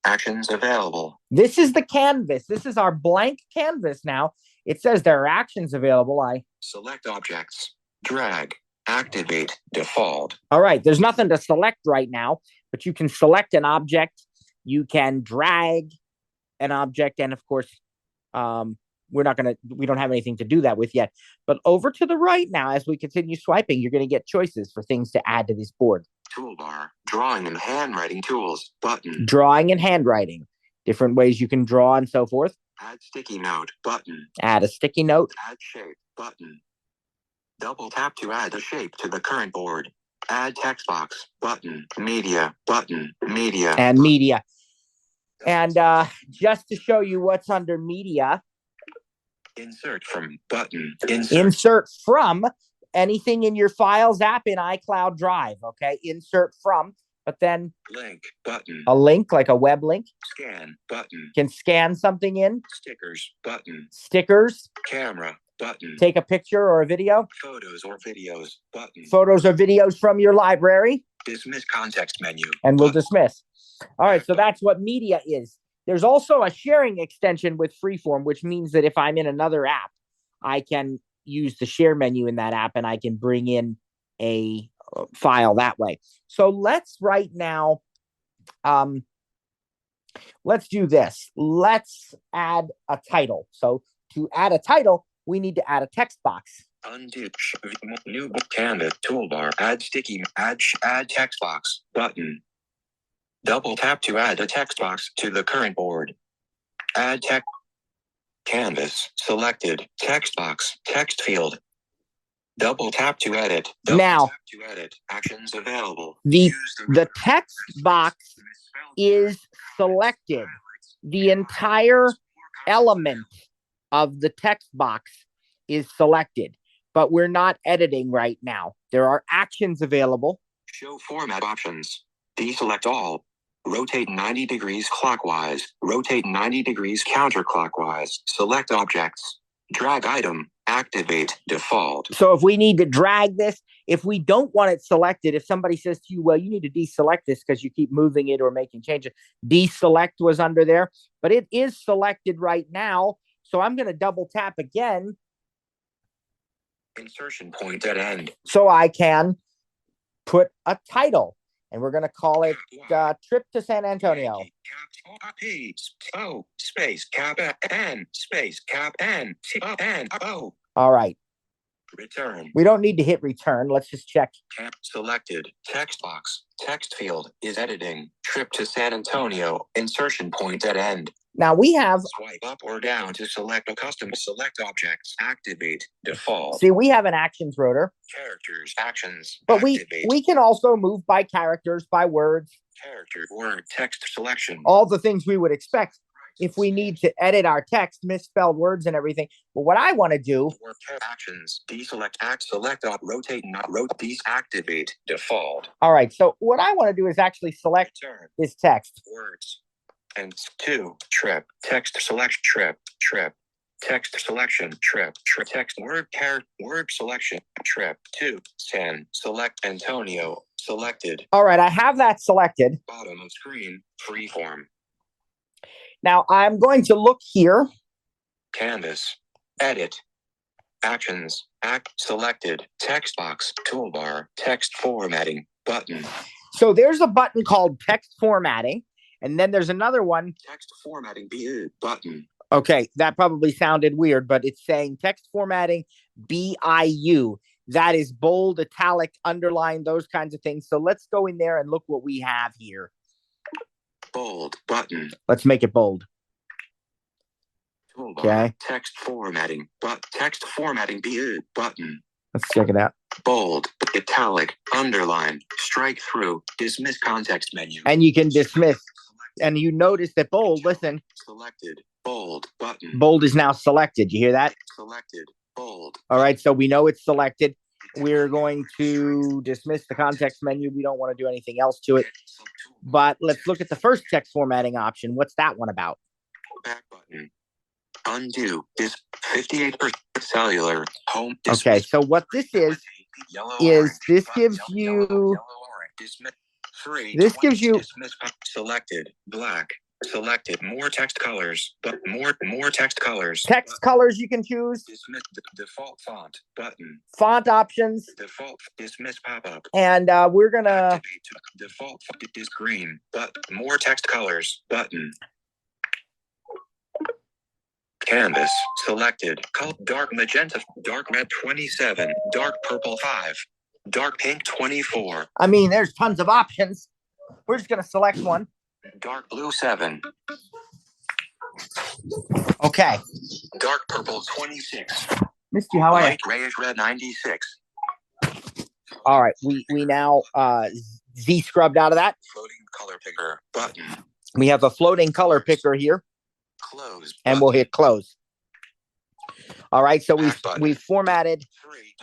Actions available. This is the canvas. This is our blank canvas now. It says there are actions available. Select objects. Drag. Activate. Default. All right. There's nothing to select right now, but you can select an object. You can drag an object. And of course, we don't have anything to do that with yet. But over to the right now, as we continue swiping, you're going to get choices for things to add to this board. Toolbar. Drawing and handwriting tools. Button. Drawing and handwriting. Different ways you can draw and so forth. Add sticky note. Button. Add a sticky note. Add shape. Button. Double tap to add a shape to the current board. Add text box. Button. Media. Button. Media. And media. And just to show you what's under media. Insert from. Button. Insert from. Anything in your Files app in iCloud Drive, okay? Insert from, but then link button. A link, like a web link. Scan button. Can scan something in. Stickers button. Stickers. Camera button. Take a picture or a video. Photos or videos button. Photos or videos from your library. Dismiss context menu. And we'll dismiss. All right, so that's what media is. There's also a sharing extension with Freeform, which means that if I'm in another app, I can use the share menu in that app and I can bring in a file that way. So let's right now, let's do this. Let's add a title. So to add a title, we need to add a text box. Undo. New canvas toolbar. Add sticky. Add text box button. Double tap to add a text box to the current board. Add text. Canvas selected. Text box. Text field. Double tap to edit. Now, tap to edit. Actions available. The text box is selected. The entire element of the text box is selected, but we're not editing right now. There are actions available. Show format options. Deselect all. Rotate 90 degrees clockwise. Rotate 90 degrees counterclockwise. Select objects. Drag item. Activate. Default. So if we need to drag this, if we don't want it selected, if somebody says to you, well, you need to deselect this because you keep moving it or making changes, deselect was under there, but it is selected right now. So I'm going to double tap again. Insertion point at end. So I can put a title. And we're going to call it Trip to San Antonio. Space cap N space cap N N O. All right. Return. We don't need to hit return. Let's just check. Selected. Text box. Text field is editing. Trip to San Antonio. Insertion point at end. Now we have. Swipe up or down to select a custom select objects. Activate. Default. See, we have an actions rotor. Characters. Actions. But activate. we can also move by characters, by words. Character. Word. Text selection. All the things we would expect if we need to edit our text, misspelled words and everything. But what I want to do. Actions. Deselect. Select. Rotate. Not rotate. Deactivate. Default. All right. So what I want to do is actually select this text. Words. And 2. Trip. Text select. Trip. Text selection. Trip. Text word character. Word selection. Trip. 2. San. Select Antonio. Selected. All right. I have that selected. Bottom of screen. Freeform. Now I'm going to look here. Canvas. Edit. Actions. Selected. Text box. Toolbar. Text formatting. Button. So there's a button called text formatting. And then there's another one. Text formatting button. Okay, that probably sounded weird, but it's saying text formatting BIU. That is bold, italic, underline, those kinds of things. So let's go in there and look what we have here. Bold button. Let's make it bold. Toolbar. Okay. Text formatting. Text formatting button. Let's check it out. Bold, italic, underline, strike through, dismiss context menu. And you can dismiss. And you notice that bold, listen. Selected, bold, button. Bold is now selected. You hear that? Selected, bold. All right, so we know it's selected. We're going to dismiss the context menu. We don't want to do anything else to it. But let's look at the first text formatting option. What's that one about? Back button. Undo. This 58% cellular home. Okay, so what this is this gives you 3. This gives you Dismiss selected black. Selected more text colors, but more text colors. Text colors you can choose. Dismiss default font button. Font options. Default dismiss pop-up. And we're gonna Activate default is green, but more text colors button. Canvas selected. Dark magenta, dark red 27, dark purple 5, dark pink 24. I mean, there's tons of options. We're just gonna select one. Dark blue 7. Okay. Dark purple 26. Missed you. How are you? Light grayish red 96. All right. We now Z scrubbed out of that. Floating color picker button. We have a floating color picker here. Close. And we'll hit close. All right. So we've formatted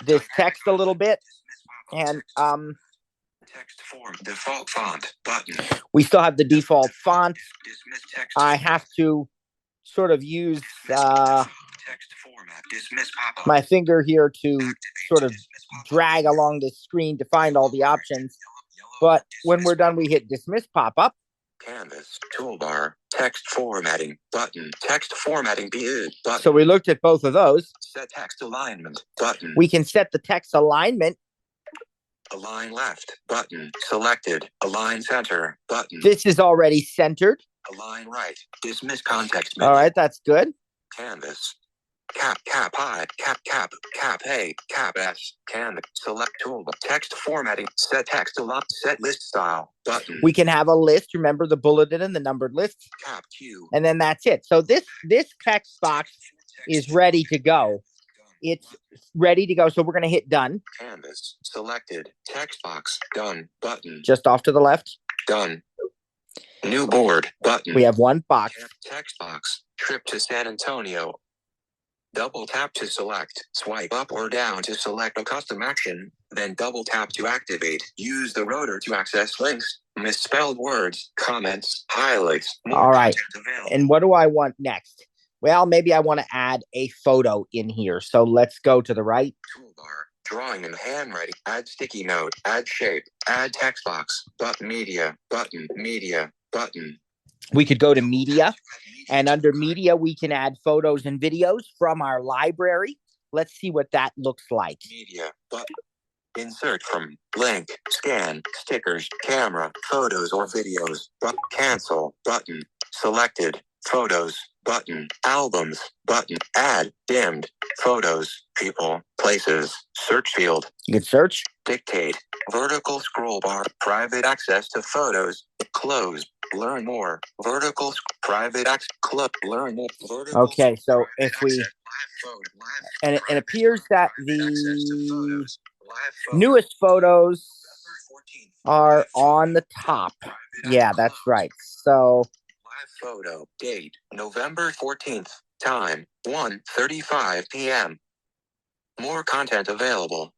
this text a little bit. And text form default font button. We still have the default font. Dismiss text. I have to sort of use text format. Dismiss pop-up. my finger here to sort of drag along this screen to find all the options. But when we're done, we hit dismiss pop-up. Canvas toolbar text formatting button. Text formatting button. So we looked at both of those. Set text alignment button. We can set the text alignment. Align left button. Selected. Align center button. This is already centered. Align right. Dismiss context menu. All right, that's good. Canvas. Cap I, cap A, cap S, canvas, select toolbar, text formatting, set text align, set list style, button. We can have a list, remember the bulleted and the numbered lists. Cap Q. And then that's it. So this text box is ready to go. It's ready to go. So we're going to hit done. Canvas, selected, text box, done, button. Just off to the left. Done. New board, button. We have one box. Text box, trip to San Antonio. Double tap to select, swipe up or down to select a custom action, then double tap to activate. Use the rotor to access links, misspelled words, comments, highlights. All right. And what do I want next? Well, maybe I want to add a photo in here. So let's go to the right. Toolbar, drawing and handwriting, add sticky note, add shape, add text box, button media, button. We could go to media, and under media, we can add photos and videos from our library. Let's see what that looks like. Media, button. Insert from, link, scan, stickers, camera, photos or videos, cancel, button, selected, photos, button, albums, button, add, dimmed, photos, people, places, search field. You can search. Dictate, vertical scroll bar, private access to photos, close, learn more, vertical, private access, learn more, vertical. Okay, so if we, and it appears that the newest photos are on the top. Yeah, that's right. So live photo date November 14th, time 1:35 p.m. More content available.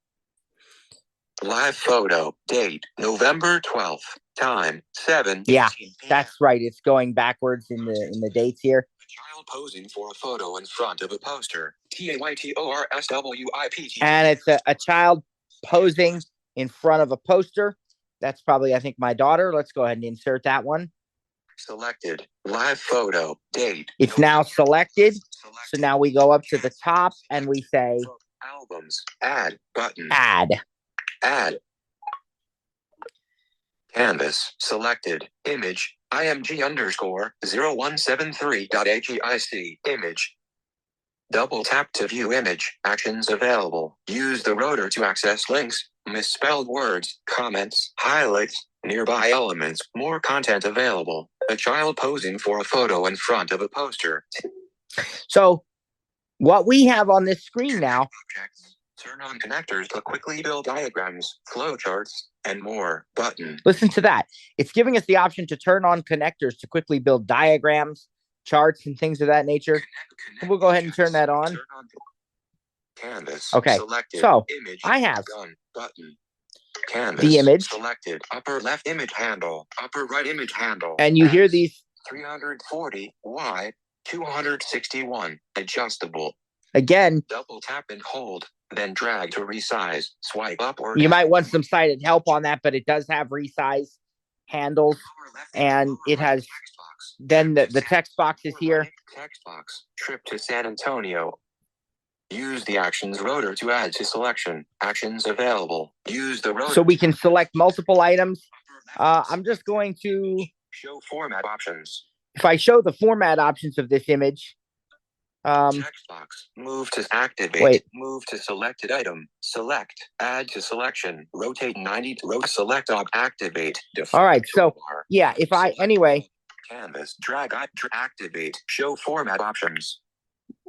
Live photo date November 12th, time 7. Yeah, that's right. It's going backwards in the dates here. A child posing for a photo in front of a poster. TAYTORSWIPT. And it's a child posing in front of a poster. That's probably, I think, my daughter. Let's go ahead and insert that one. Selected. Live photo date. It's now selected. So now we go up to the top and we say albums. Add button. Add. Canvas selected. Image img_0173.agic image. Double tap to view image. Actions available. Use the rotor to access links, misspelled words, comments, highlights, nearby elements. More content available. A child posing for a photo in front of a poster. So what we have on this screen now. Turn on connectors to quickly build diagrams, flowcharts, and more. Button. Listen to that. It's giving us the option to turn on connectors to quickly build diagrams, charts, and things of that nature. We'll go ahead and turn that on. Canvas. Okay. Selected. So image. I have done. Button. Canvas. the image. Selected. Upper left image handle. Upper right image handle. And you hear these 340 wide, 261 adjustable. Again. Double tap and hold. Then drag to resize. Swipe up or you down. might want some sighted help on that, but it does have resize handles, and it has then the text box is here. Text box. Trip to San Antonio. Use the actions rotor to add to selection. Actions available. Use the rotor. So we can select multiple items. I'm just going to show format options. If I show the format options of this image, text box. Move to activate. Wait. Move to selected item. Select. Add to selection. Rotate 90 to select activate. All right. So yeah, if I anyway. Canvas. Drag. Activate. Show format options.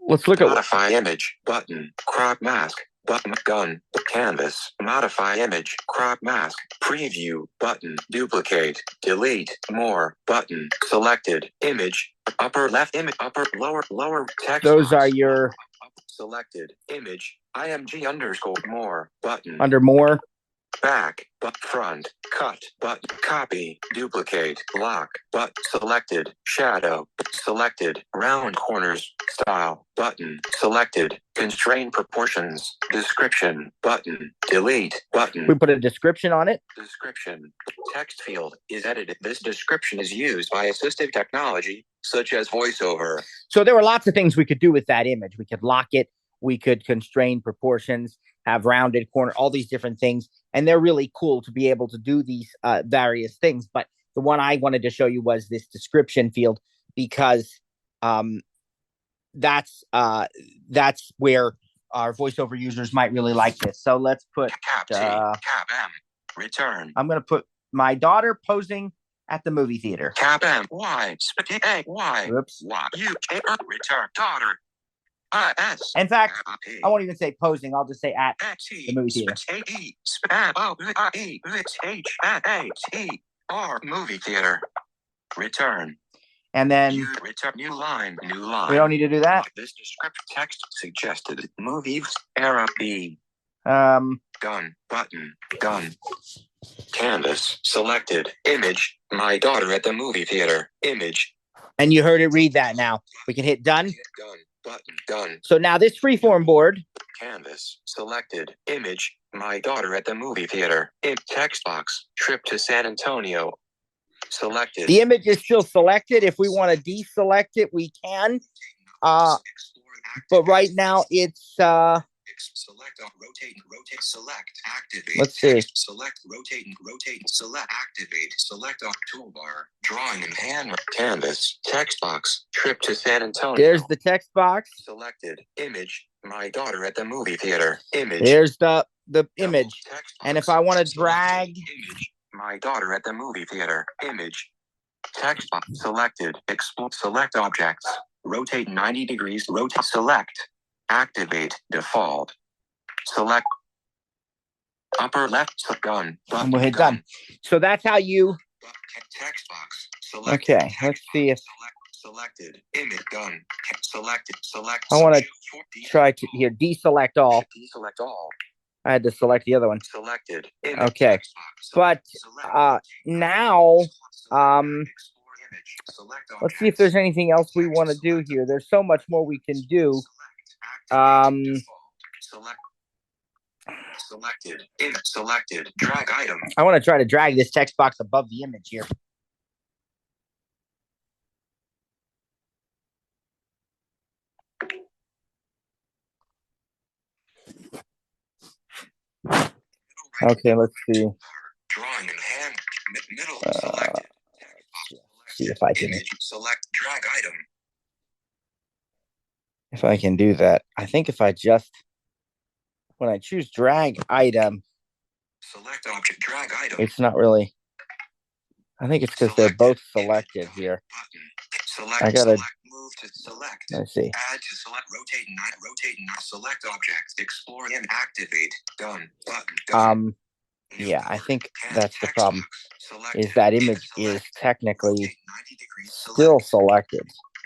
Let's look at modify image button. Crop mask button. Gun. Canvas. Modify image. Crop mask. Preview button. Duplicate. Delete. More button. Selected image. Upper left image. Upper lower text. Those box. are your selected image. IMG underscore more button. Under more. Back, but front, cut, but copy, duplicate, lock, but selected, shadow, selected, round corners, style, button, selected, constrain proportions, description, button, delete, button. We put a description on it. Description, text field is edited. This description is used by assistive technology, such as Voiceover. So there were lots of things we could do with that image. We could lock it. We could constrain proportions, have rounded corner, all these different things. And they're really cool to be able to do these various things. But the one I wanted to show you was this description field, because that's where our Voiceover users might really like this. So let's put Cap M, return. I'm going to put my daughter posing at the movie theater. Cap M, Y, A, Y, Whoops. Y, U, K, return, daughter. S. In fact, I won't even say posing. I'll just say at the movie theater. Movie theater. Return. And then return new line. We don't need to do that. This descriptive text suggested movies era B. Gun button. Gun. Canvas selected. Image. My daughter at the movie theater. Image. And you heard it read that now. We can hit done. Done. Button. Done. So now this freeform board. Canvas. Selected. Image. My daughter at the movie theater. Text box. Trip to San Antonio. Selected. The image is still selected. If we want to deselect it, we can. But right now it's select, rotate, select, activate. Let's see. Select, rotate, select, activate. Select off toolbar. Drawing in hand. Canvas. Text box. Trip to San Antonio. There's the text box. Selected. Image. My daughter at the movie theater. Image. There's the image. And if I want to drag. Image. My daughter at the movie theater. Image. Text box. Selected. Select objects. Rotate 90 degrees. Rotate. Select. Activate. Default. Select. Upper left. Gun. And we'll hit done. So that's how you. Text box. Select. Okay. Let's see if. Selected. Image. Gun. Selected. Select. I want to try to here. Deselect all. Deselect all. I had to select the other one. Selected. Okay. But now let's see if there's anything else we want to do here. There's so much more we can do. Selected. Selected. Drag item. I want to try to drag this text box above the image here. Okay, let's see. Drawing in hand. Middle selected. See if I can select drag item. If I can do that. I think if I just when I choose drag item, select object drag item. It's not really. I think it's because they're both selected here. Select, I gotta move to select. Let's see. Add to select, rotate, select objects, explore and activate. Done. Button. Done. Yeah, I think that's the problem. Is that image is technically still selected.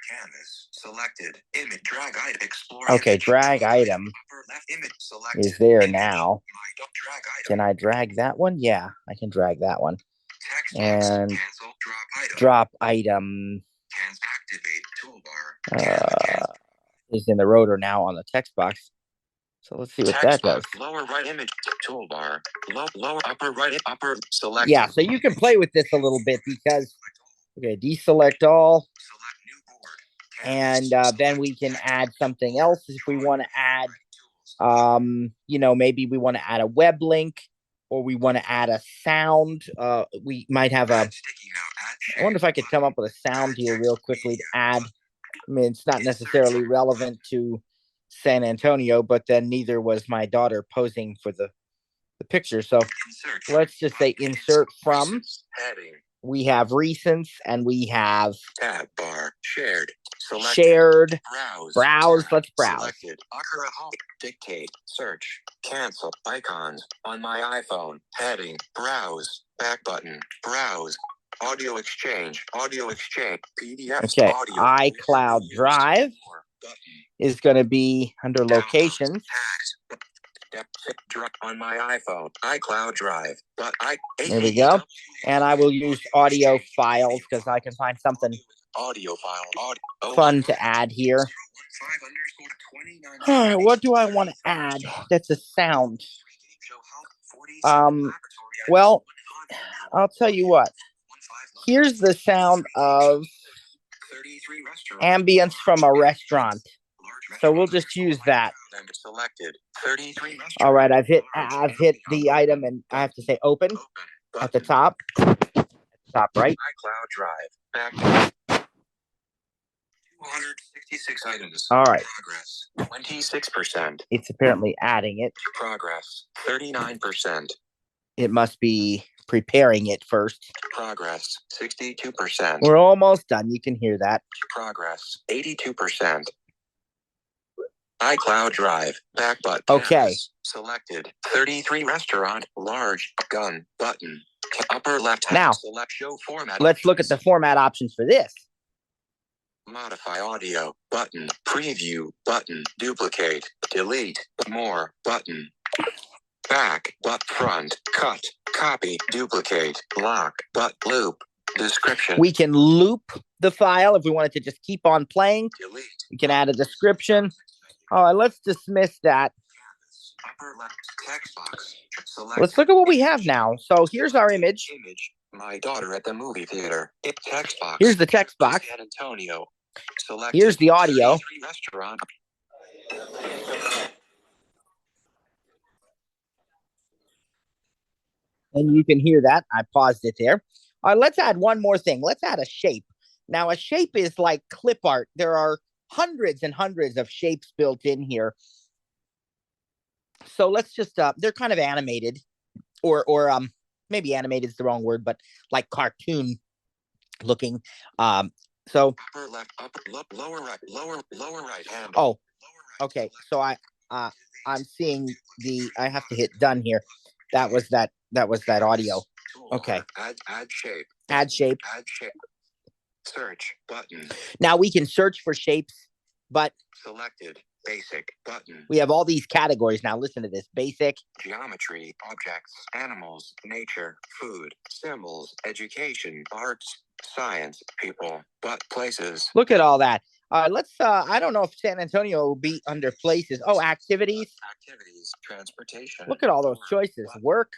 Canvas selected. Image drag item. Explore. Okay, drag item is there now. Can I drag that one? Yeah, I can drag that one. And drop item is in the rotor now on the text box. So let's see what that does. Lower right image toolbar. Lower upper right upper select. Yeah, so you can play with this a little bit because okay, deselect all. And then we can add something else if we want to add maybe we want to add a web link or we want to add a sound. We might have I wonder if I could come up with a sound here real quickly to add. I mean, it's not necessarily relevant to San Antonio, but then neither was my daughter posing for the picture. So let's just say insert from. We have recents and we have tab bar shared. Selected. Shared. Browse. Let's browse. Selected. Dictate. Search. Cancel. Icons. On my iPhone. Heading. Browse. Back button. Browse. Audio exchange. Audio exchange. PDF. Okay. Audio. iCloud Drive is going to be under locations. On my iPhone. iCloud Drive. But there we go. And I will use audio files because I can find something audio file fun to add here. What do I want to add? That's a sound. Well, I'll tell you what. Here's the sound of ambience from a restaurant. So we'll just use that. All right, I've hit the item and I have to say open at the top. Top right. iCloud Drive. Back 266 items. All right. Progress 26%. It's apparently adding it. Progress 39%. It must be preparing it first. Progress 62%. We're almost done. You can hear that. Progress 82%. iCloud Drive. Back button. Okay. Canvas. Selected. 33 restaurant. Large. Gun. Button. Upper left hand. Now, select show format. Let's look at the format options for this. Modify audio. Button. Preview. Button. Duplicate. Delete. More. Button. Back. But front. Cut. Copy. Duplicate. Lock. But loop. Description. We can loop the file if we wanted to just keep on playing. Delete. We can add a description. All right, let's dismiss that. Upper left text box. Let's look at what we have now. So here's our image. My daughter at the movie theater. Text box. Here's the text box. San Antonio. Select. Here's the audio. Restaurant. And you can hear that. I paused it there. All right, let's add one more thing. Let's add a shape. Now, a shape is like clip art. There are hundreds and hundreds of shapes built in here. So let's just, they're kind of animated or maybe animated is the wrong word, but like cartoon looking. So upper left, upper, lower right, lower right hand. Oh, okay. So I'm seeing I have to hit done here. That was that audio. Okay. Add shape. Add shape. Add shape. Search button. Now we can search for shapes, but selected. Basic button. We have all these categories now. Listen to this. Basic. Geometry, objects, animals, nature, food, symbols, education, arts, science, people, but places. Look at all that. Let's, I don't know if San Antonio will be under places. Oh, activities. Activities, transportation. Look at all those choices. Work,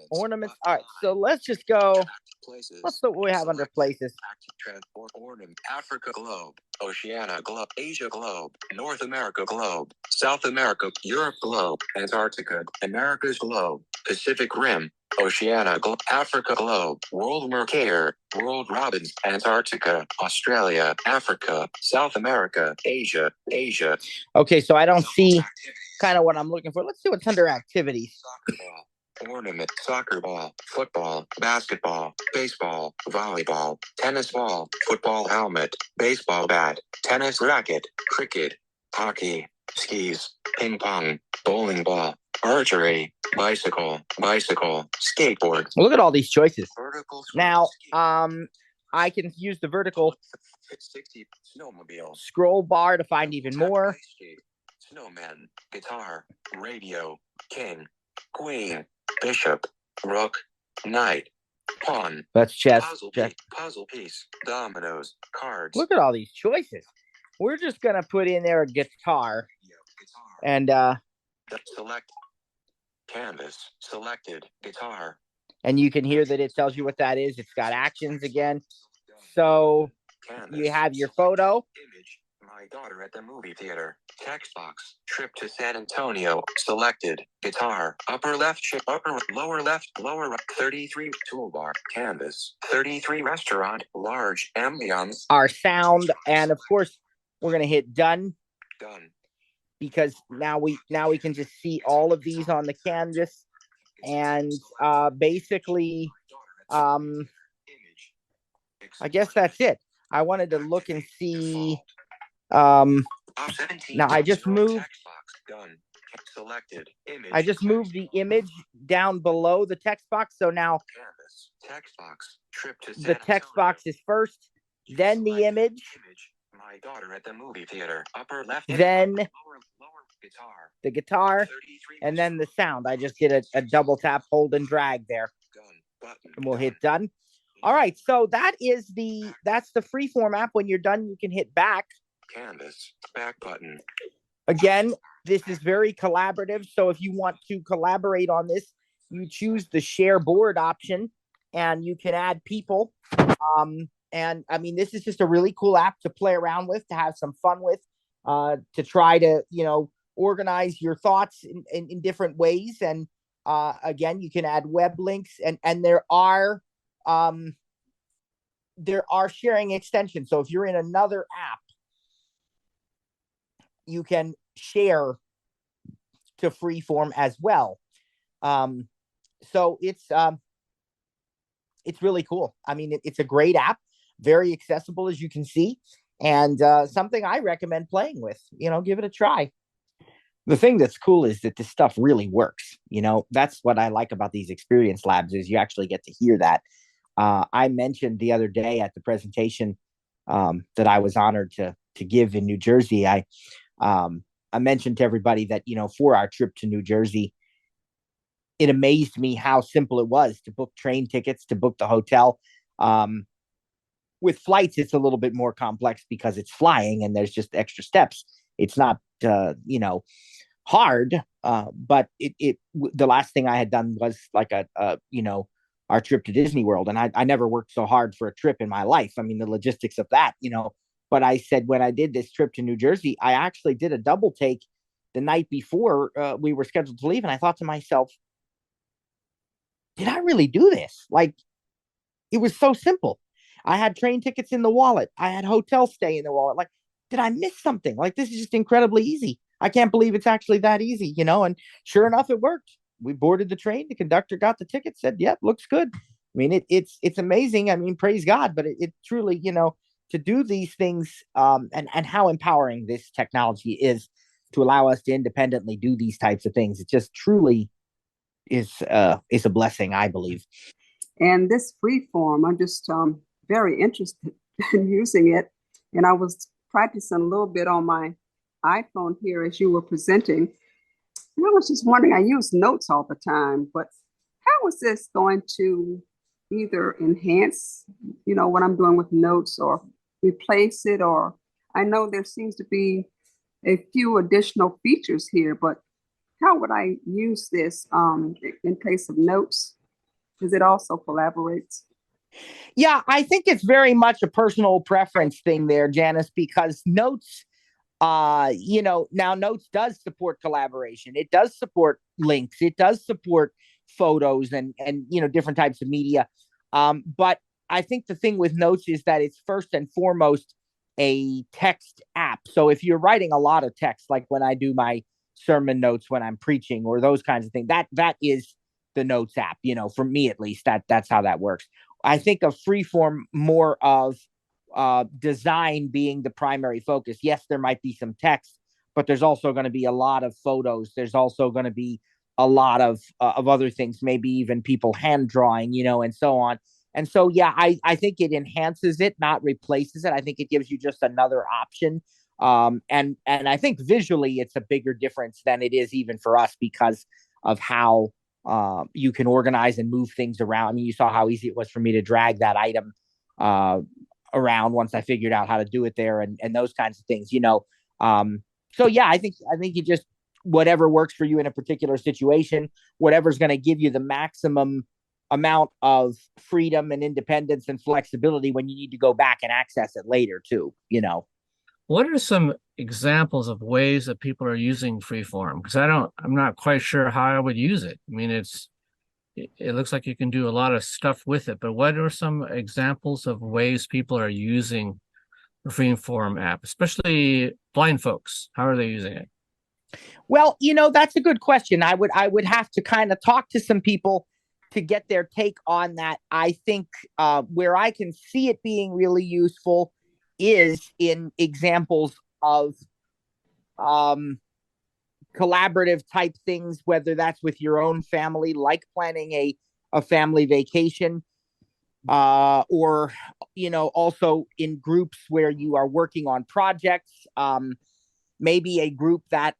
ornaments. All right, so let's just go. Places. What's what we have under places? Transport, ornament, Africa globe, Oceania globe, Asia globe, North America globe, South America, Europe globe, Antarctica, America's globe, Pacific Rim, Oceania globe, Africa globe, World Mercator, World Robins, Antarctica, Australia, Africa, South America, Asia. Okay, so I don't see kind of what I'm looking for. Let's see what's under activities. Soccer ball. Ornament, soccer ball, football, basketball, baseball, volleyball, tennis ball, football helmet, baseball bat, tennis racket, cricket, hockey, skis, ping pong, bowling ball, archery, bicycle, skateboard. Look at all these choices. Vertical now, I can use the vertical 60 snowmobile scroll bar to find even more. Snowman, guitar, radio, king, queen, bishop, rook, knight, pawn. That's chess. Puzzle piece, dominoes, cards. Look at all these choices. We're just gonna put in there a guitar, and Select canvas. Selected guitar. And you can hear that it tells you what that is. It's got actions again. So you have your photo. Image. My daughter at the movie theater. Text box. Trip to San Antonio. Selected. Guitar. Upper left. Upper lower left. Lower right. 33 toolbar. Canvas. 33 restaurant. Large ambience. Our sound, and of course, we're gonna hit done. Done. Because now we can just see all of these on the canvas, and basically, I guess that's it. I wanted to look and see. Now I just moved. Selected image. I just moved the image down below the text box. So now canvas. Text box. Trip to the text box is first, then the image. My daughter at the movie theater. Upper left. Then lower guitar. The guitar, and then the sound. I just did a double tap, hold, and drag there. Done. Button. And we'll hit done. All right, so that's the Freeform app. When you're done, you can hit back. Canvas, back button. Again, this is very collaborative. So if you want to collaborate on this, you choose the share board option, and you can add people. And I mean, this is just a really cool app to play around with, to have some fun with, to try to, organize your thoughts in different ways. And again, you can add web links, and there are sharing extensions. So if you're in another app, you can share to Freeform as well. So it's really cool. I mean, it's a great app, very accessible, as you can see, and something I recommend playing with. Give it a try. The thing that's cool is that this stuff really works. That's what I like about these experience labs, is you actually get to hear that. I mentioned the other day at the presentation that I was honored to give in New Jersey. I mentioned to everybody that, for our trip to New Jersey, it amazed me how simple it was to book train tickets, to book the hotel. With flights, it's a little bit more complex because it's flying and there's just extra steps. It's not, hard. But the last thing I had done was like our trip to Disney World. And I never worked so hard for a trip in my life. I mean, the logistics of that, but I said, when I did this trip to New Jersey, I actually did a double take the night before we were scheduled to leave. And I thought to myself, did I really do this? Like, it was so simple. I had train tickets in the wallet. I had hotel stay in the wallet. Like, did I miss something? Like, this is just incredibly easy. I can't believe it's actually that easy, and sure enough, it worked. We boarded the train. The conductor got the ticket, said, yep, looks good. I mean, it's amazing. I mean, praise God, but it truly, to do these things, and how empowering this technology is to allow us to independently do these types of things. It just truly is a blessing, I believe. And this Freeform, I'm just very interested in using it. And I was practicing a little bit on my iPhone here as you were presenting. And I was just wondering, I use notes all the time, but how is this going to either enhance, what I'm doing with notes, or replace it? Or I know there seems to be a few additional features here, but how would I use this in place of notes? Because it also collaborates. Yeah, I think it's very much a personal preference thing there, Janice, because notes, now notes does support collaboration. It does support links. It does support photos and different types of media. But I think the thing with notes is that it's first and foremost a text app. So if you're writing a lot of text, like when I do my sermon notes when I'm preaching or those kinds of things, that is the notes app, for me at least, that's how that works. I think of Freeform more of design being the primary focus. Yes, there might be some text, but there's also going to be a lot of photos. There's also going to be a lot of other things, maybe even people hand drawing, and so on. And so, yeah, I think it enhances it, not replaces it. I think it gives you just another option. And I think visually it's a bigger difference than it is even for us because of how you can organize and move things around. I mean, you saw how easy it was for me to drag that item around once I figured out how to do it there and those kinds of things, So yeah, I think it just whatever works for you in a particular situation, whatever's going to give you the maximum amount of freedom and independence and flexibility when you need to go back and access it later too, you know. What are some examples of ways that people are using freeform? Because I'm not quite sure how I would use it. I mean, it looks like you can do a lot of stuff with it, but what are some examples of ways people are using the freeform app, especially blind folks? How are they using it? Well, that's a good question. I would have to kind of talk to some people to get their take on that. I think where I can see it being really useful is in examples of um, collaborative type things, whether that's with your own family, like planning a family vacation, or also in groups where you are working on projects. Maybe a group that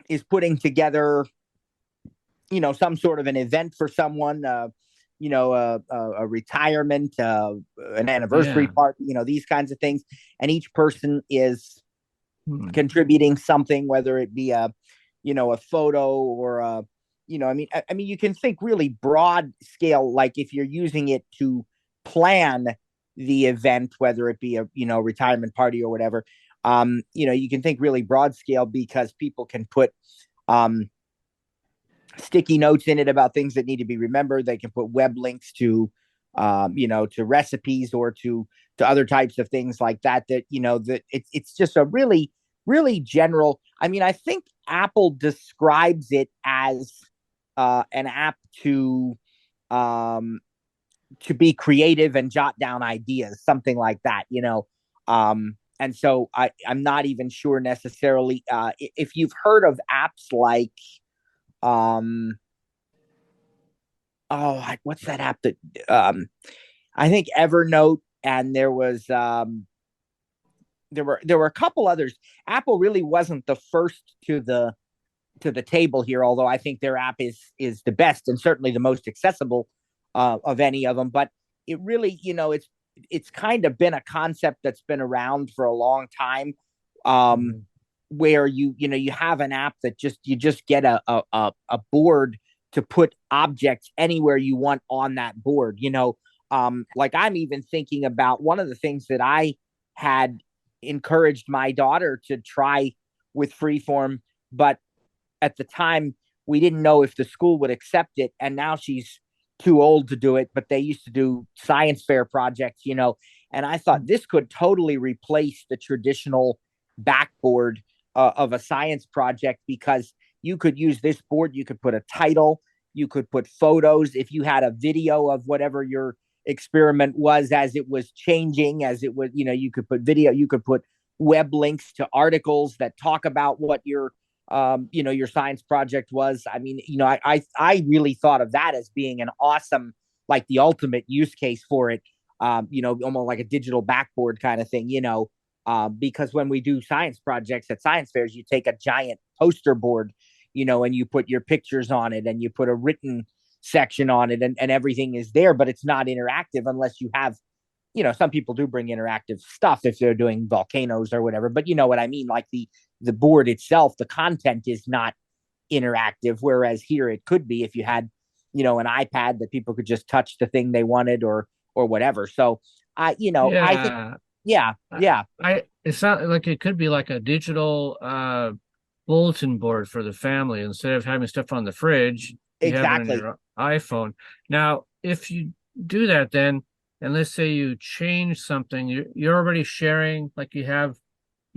is putting together some sort of an event for someone, a retirement, an anniversary Yeah. party, these kinds of things, and each person is contributing something, whether it be a photo or I mean you can think really broad scale, like if you're using it to plan the event, whether it be a retirement party or whatever. You can think really broad scale because people can put sticky notes in it about things that need to be remembered. They can put web links to recipes or to other types of things like that. That it's just a really, really general. I mean, I think Apple describes it as an app to be creative and jot down ideas, something like that. And so I'm not even sure necessarily if you've heard of apps like what's that app that I think Evernote, and there were a couple others. Apple really wasn't the first to the table here, although I think their app is the best and certainly the most accessible of any of them. But it really, it's kind of been a concept that's been around for a long time, where you have an app that you just get a board to put objects anywhere you want on that board. Like I'm even thinking about one of the things that I had encouraged my daughter to try with Freeform, but at the time we didn't know if the school would accept it, and now she's too old to do it, but they used to do science fair projects, and I thought this could totally replace the traditional backboard of a science project, because you could use this board. You could put a title, you could put photos. If you had a video of whatever your experiment was as it was changing, as it was, you could put video, you could put web links to articles that talk about what your science project was. I mean, I really thought of that as being an awesome, like the ultimate use case for it. Almost like a digital backboard kind of thing, because when we do science projects at science fairs, you take a giant poster board, and you put your pictures on it, and you put a written section on it, and everything is there, but it's not interactive unless you have, some people do bring interactive stuff if they're doing volcanoes or whatever, but you know what I mean? Like the board itself, the content is not interactive, whereas here it could be if you had, an iPad that people could just touch the thing they wanted or whatever. So I think, Yeah. yeah. It's not like it could be like a digital bulletin board for the family. Instead of having stuff on the fridge, you have it on Exactly. your iPhone. Now, if you do that, then, and let's say you change something, you're already sharing, like you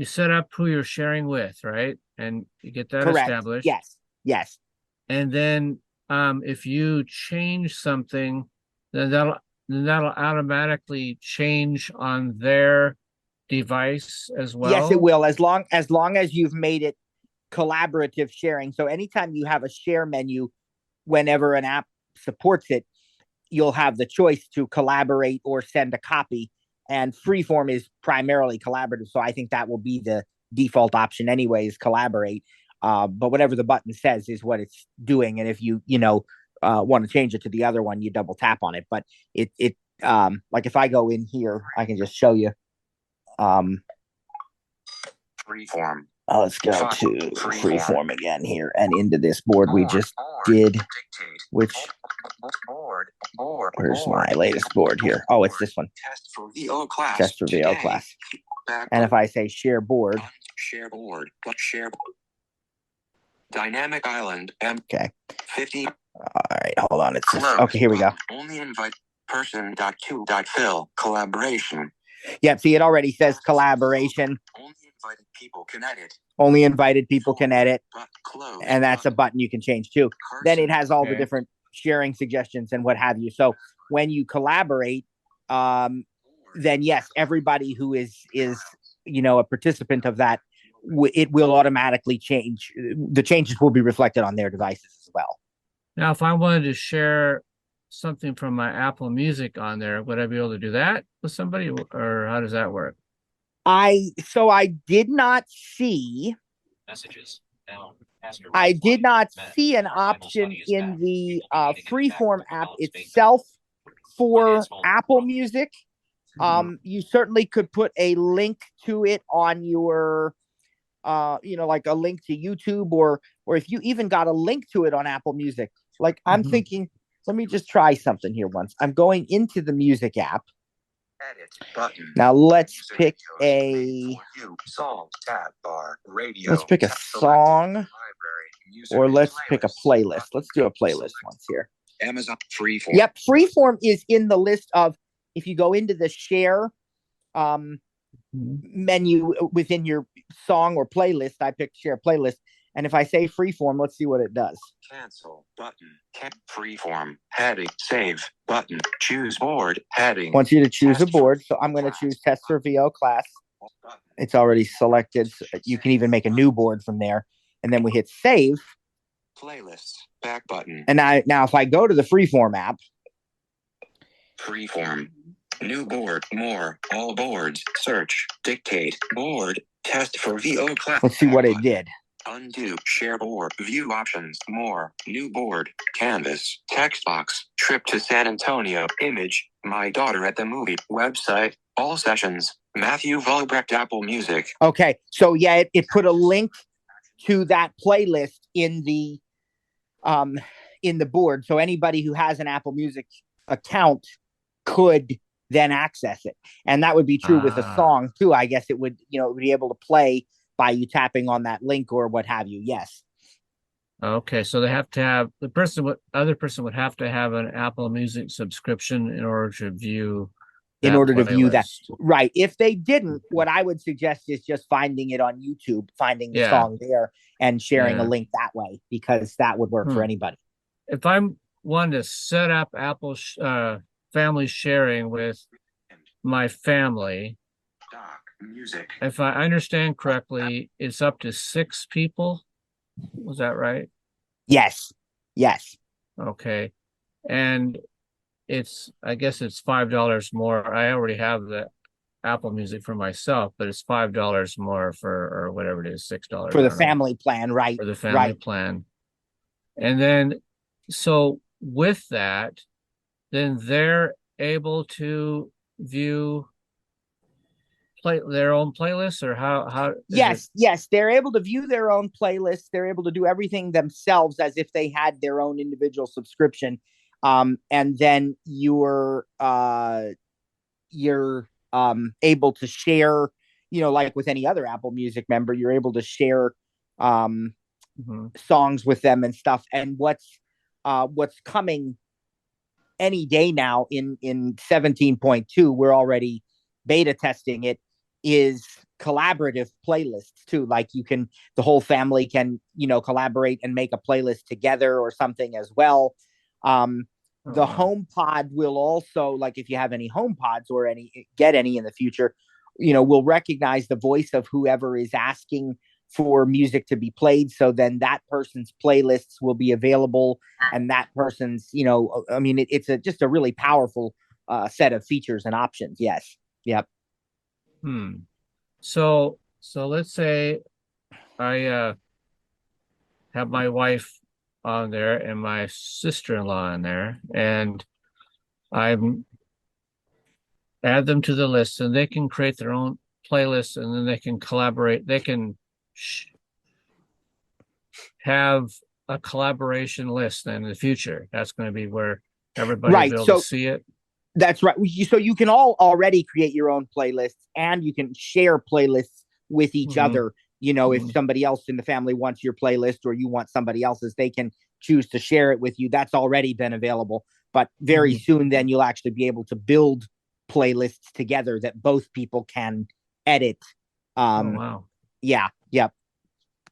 set up who you're sharing with, right? And you get that Correct. established. Yes. And then if you change something, then that'll automatically change on their device as well. Yes, it will, as long as you've made it collaborative sharing. So anytime you have a share menu, whenever an app supports it, you'll have the choice to collaborate or send a copy. And Freeform is primarily collaborative, so I think that will be the default option anyways, collaborate. But whatever the button says is what it's doing. And if you want to change it to the other one, you double tap on it. But it like if I go in here, I can just show you. Freeform. Let's go Five. to Freeform. freeform again here and into this board we Board, just board, did. dictate, Which board, board, where's board, my latest board here? Oh, it's this one. Test for VO class. Test for VO today. class. Back And if I say share board, share board, share dynamic island okay. 50. All right, hold on. It's just, Close. okay. Here we go. Only invite person.2.fill collaboration. Yep. See, it already says collaboration. Only invited people can edit. Only invited people can edit, Close. and that's a button you can change too. Then it has all the Okay. different sharing suggestions and what have you. So when you collaborate, then yes, everybody who is a participant of that, it will automatically change. The changes will be reflected on their devices as well. Now, if I wanted to share something from my Apple Music on there, would I be able to do that with somebody, or how does that work? I did not see. Messages. I did not see an option in the freeform app itself for Apple Music. You certainly could put a link to it on your, like a link to YouTube, or if you even got a link to it on Apple Music. Like I'm thinking, let me just try something here once. I'm going into the music app. Edit button. Now let's Music pick videos, a song tab bar radio. let's pick a song, Library, music or let's pick a playlist. playlist. Let's do a playlist once here. Amazon Freeform. Yep, Freeform is in the list of, if you go into the share menu within your song or playlist, I picked share playlist. And if I say Freeform, let's see what it does. Cancel button. Freeform heading. Save button. Choose board heading. Wants you to choose a board, so I'm going to choose Test for VO class. It's already selected. So you can even make a new board from there, and then we hit save. Playlists back button. And now if I go to the Freeform app, Freeform. New board. More. All boards. Search. Dictate. Board. Test for VO class. let's see what it did. Undo. Share board. View options. More. New board. Canvas. Text box. Trip to San Antonio. Image. My daughter at the movie. Website. All sessions. Matthew Volbrecht. Apple Music. Okay, so yeah, it put a link to that playlist in the board, so anybody who has an Apple Music account could then access it, and that would be true with a song too. I guess it would, be able to play by you tapping on that link or what have you. Yes. Okay, so they have to have other person would have to have an Apple Music subscription in order to view that. playlist. Right. If they didn't, what I would suggest is just finding it on YouTube, finding the song there and sharing a link that way, because that would work for anybody. If I'm wanting to set up Apple family sharing with my family, Music. if I understand correctly, it's up to 6 people. Was that right? Yes. Okay. And I guess it's $5 more. I already have the Apple Music for myself, but it's $5 more or whatever it is, $6 for the family plan, right? For the family plan. And then, so with that, then they're able to view their own playlists, or how yes, they're able to view their own playlists. They're able to do everything themselves as if they had their own individual subscription. And then you're able to share, like with any other Apple Music member, you're able to share songs with them and stuff. And what's coming any day now in 17.2, we're already beta testing it, is collaborative playlists too. Like the whole family can, collaborate and make a playlist together or something as well. The HomePod will also, like if you have any HomePods or get any in the future, will recognize the voice of whoever is asking for music to be played. So then that person's playlists will be available, and that person's, it's just a really powerful set of features and options. Yes. Yep. So let's say I have my wife on there and my sister-in-law on there, and I add them to the list, and they can create their own playlist, and then they can collaborate. They can have a collaboration list in the future. That's going to be where everybody will Right. be able So to see it. that's right. So you can all already create your own playlists, and you can share playlists with each other. If somebody else in the family wants your playlist or you want somebody else's, they can choose to share it with you. That's already been available. But very soon, then you'll actually be able to build playlists together that both people can edit. Oh, wow. Yeah. Yep.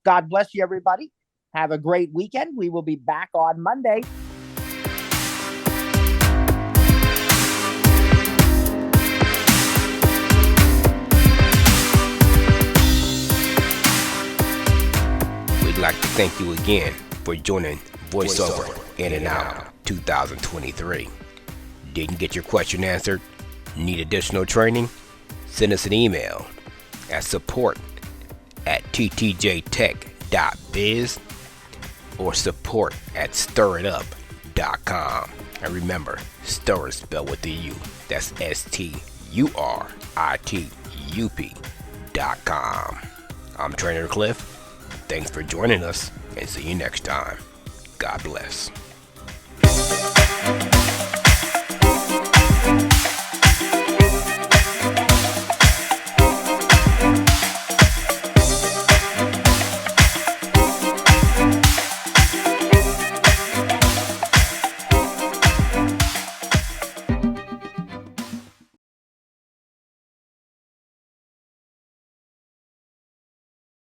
God bless you, everybody. Have a great weekend. We will be back on Monday. We'd like to thank you again for joining Voiceover In&Out 2023. Didn't get your question answered? Need additional training? Send us an email at support@ttjtech.biz or support@stiritup.com. And remember, stir is spelled with the U. That's STURITUP.com. I'm Trainer Cliff. Thanks for joining us, and see you next time. God bless.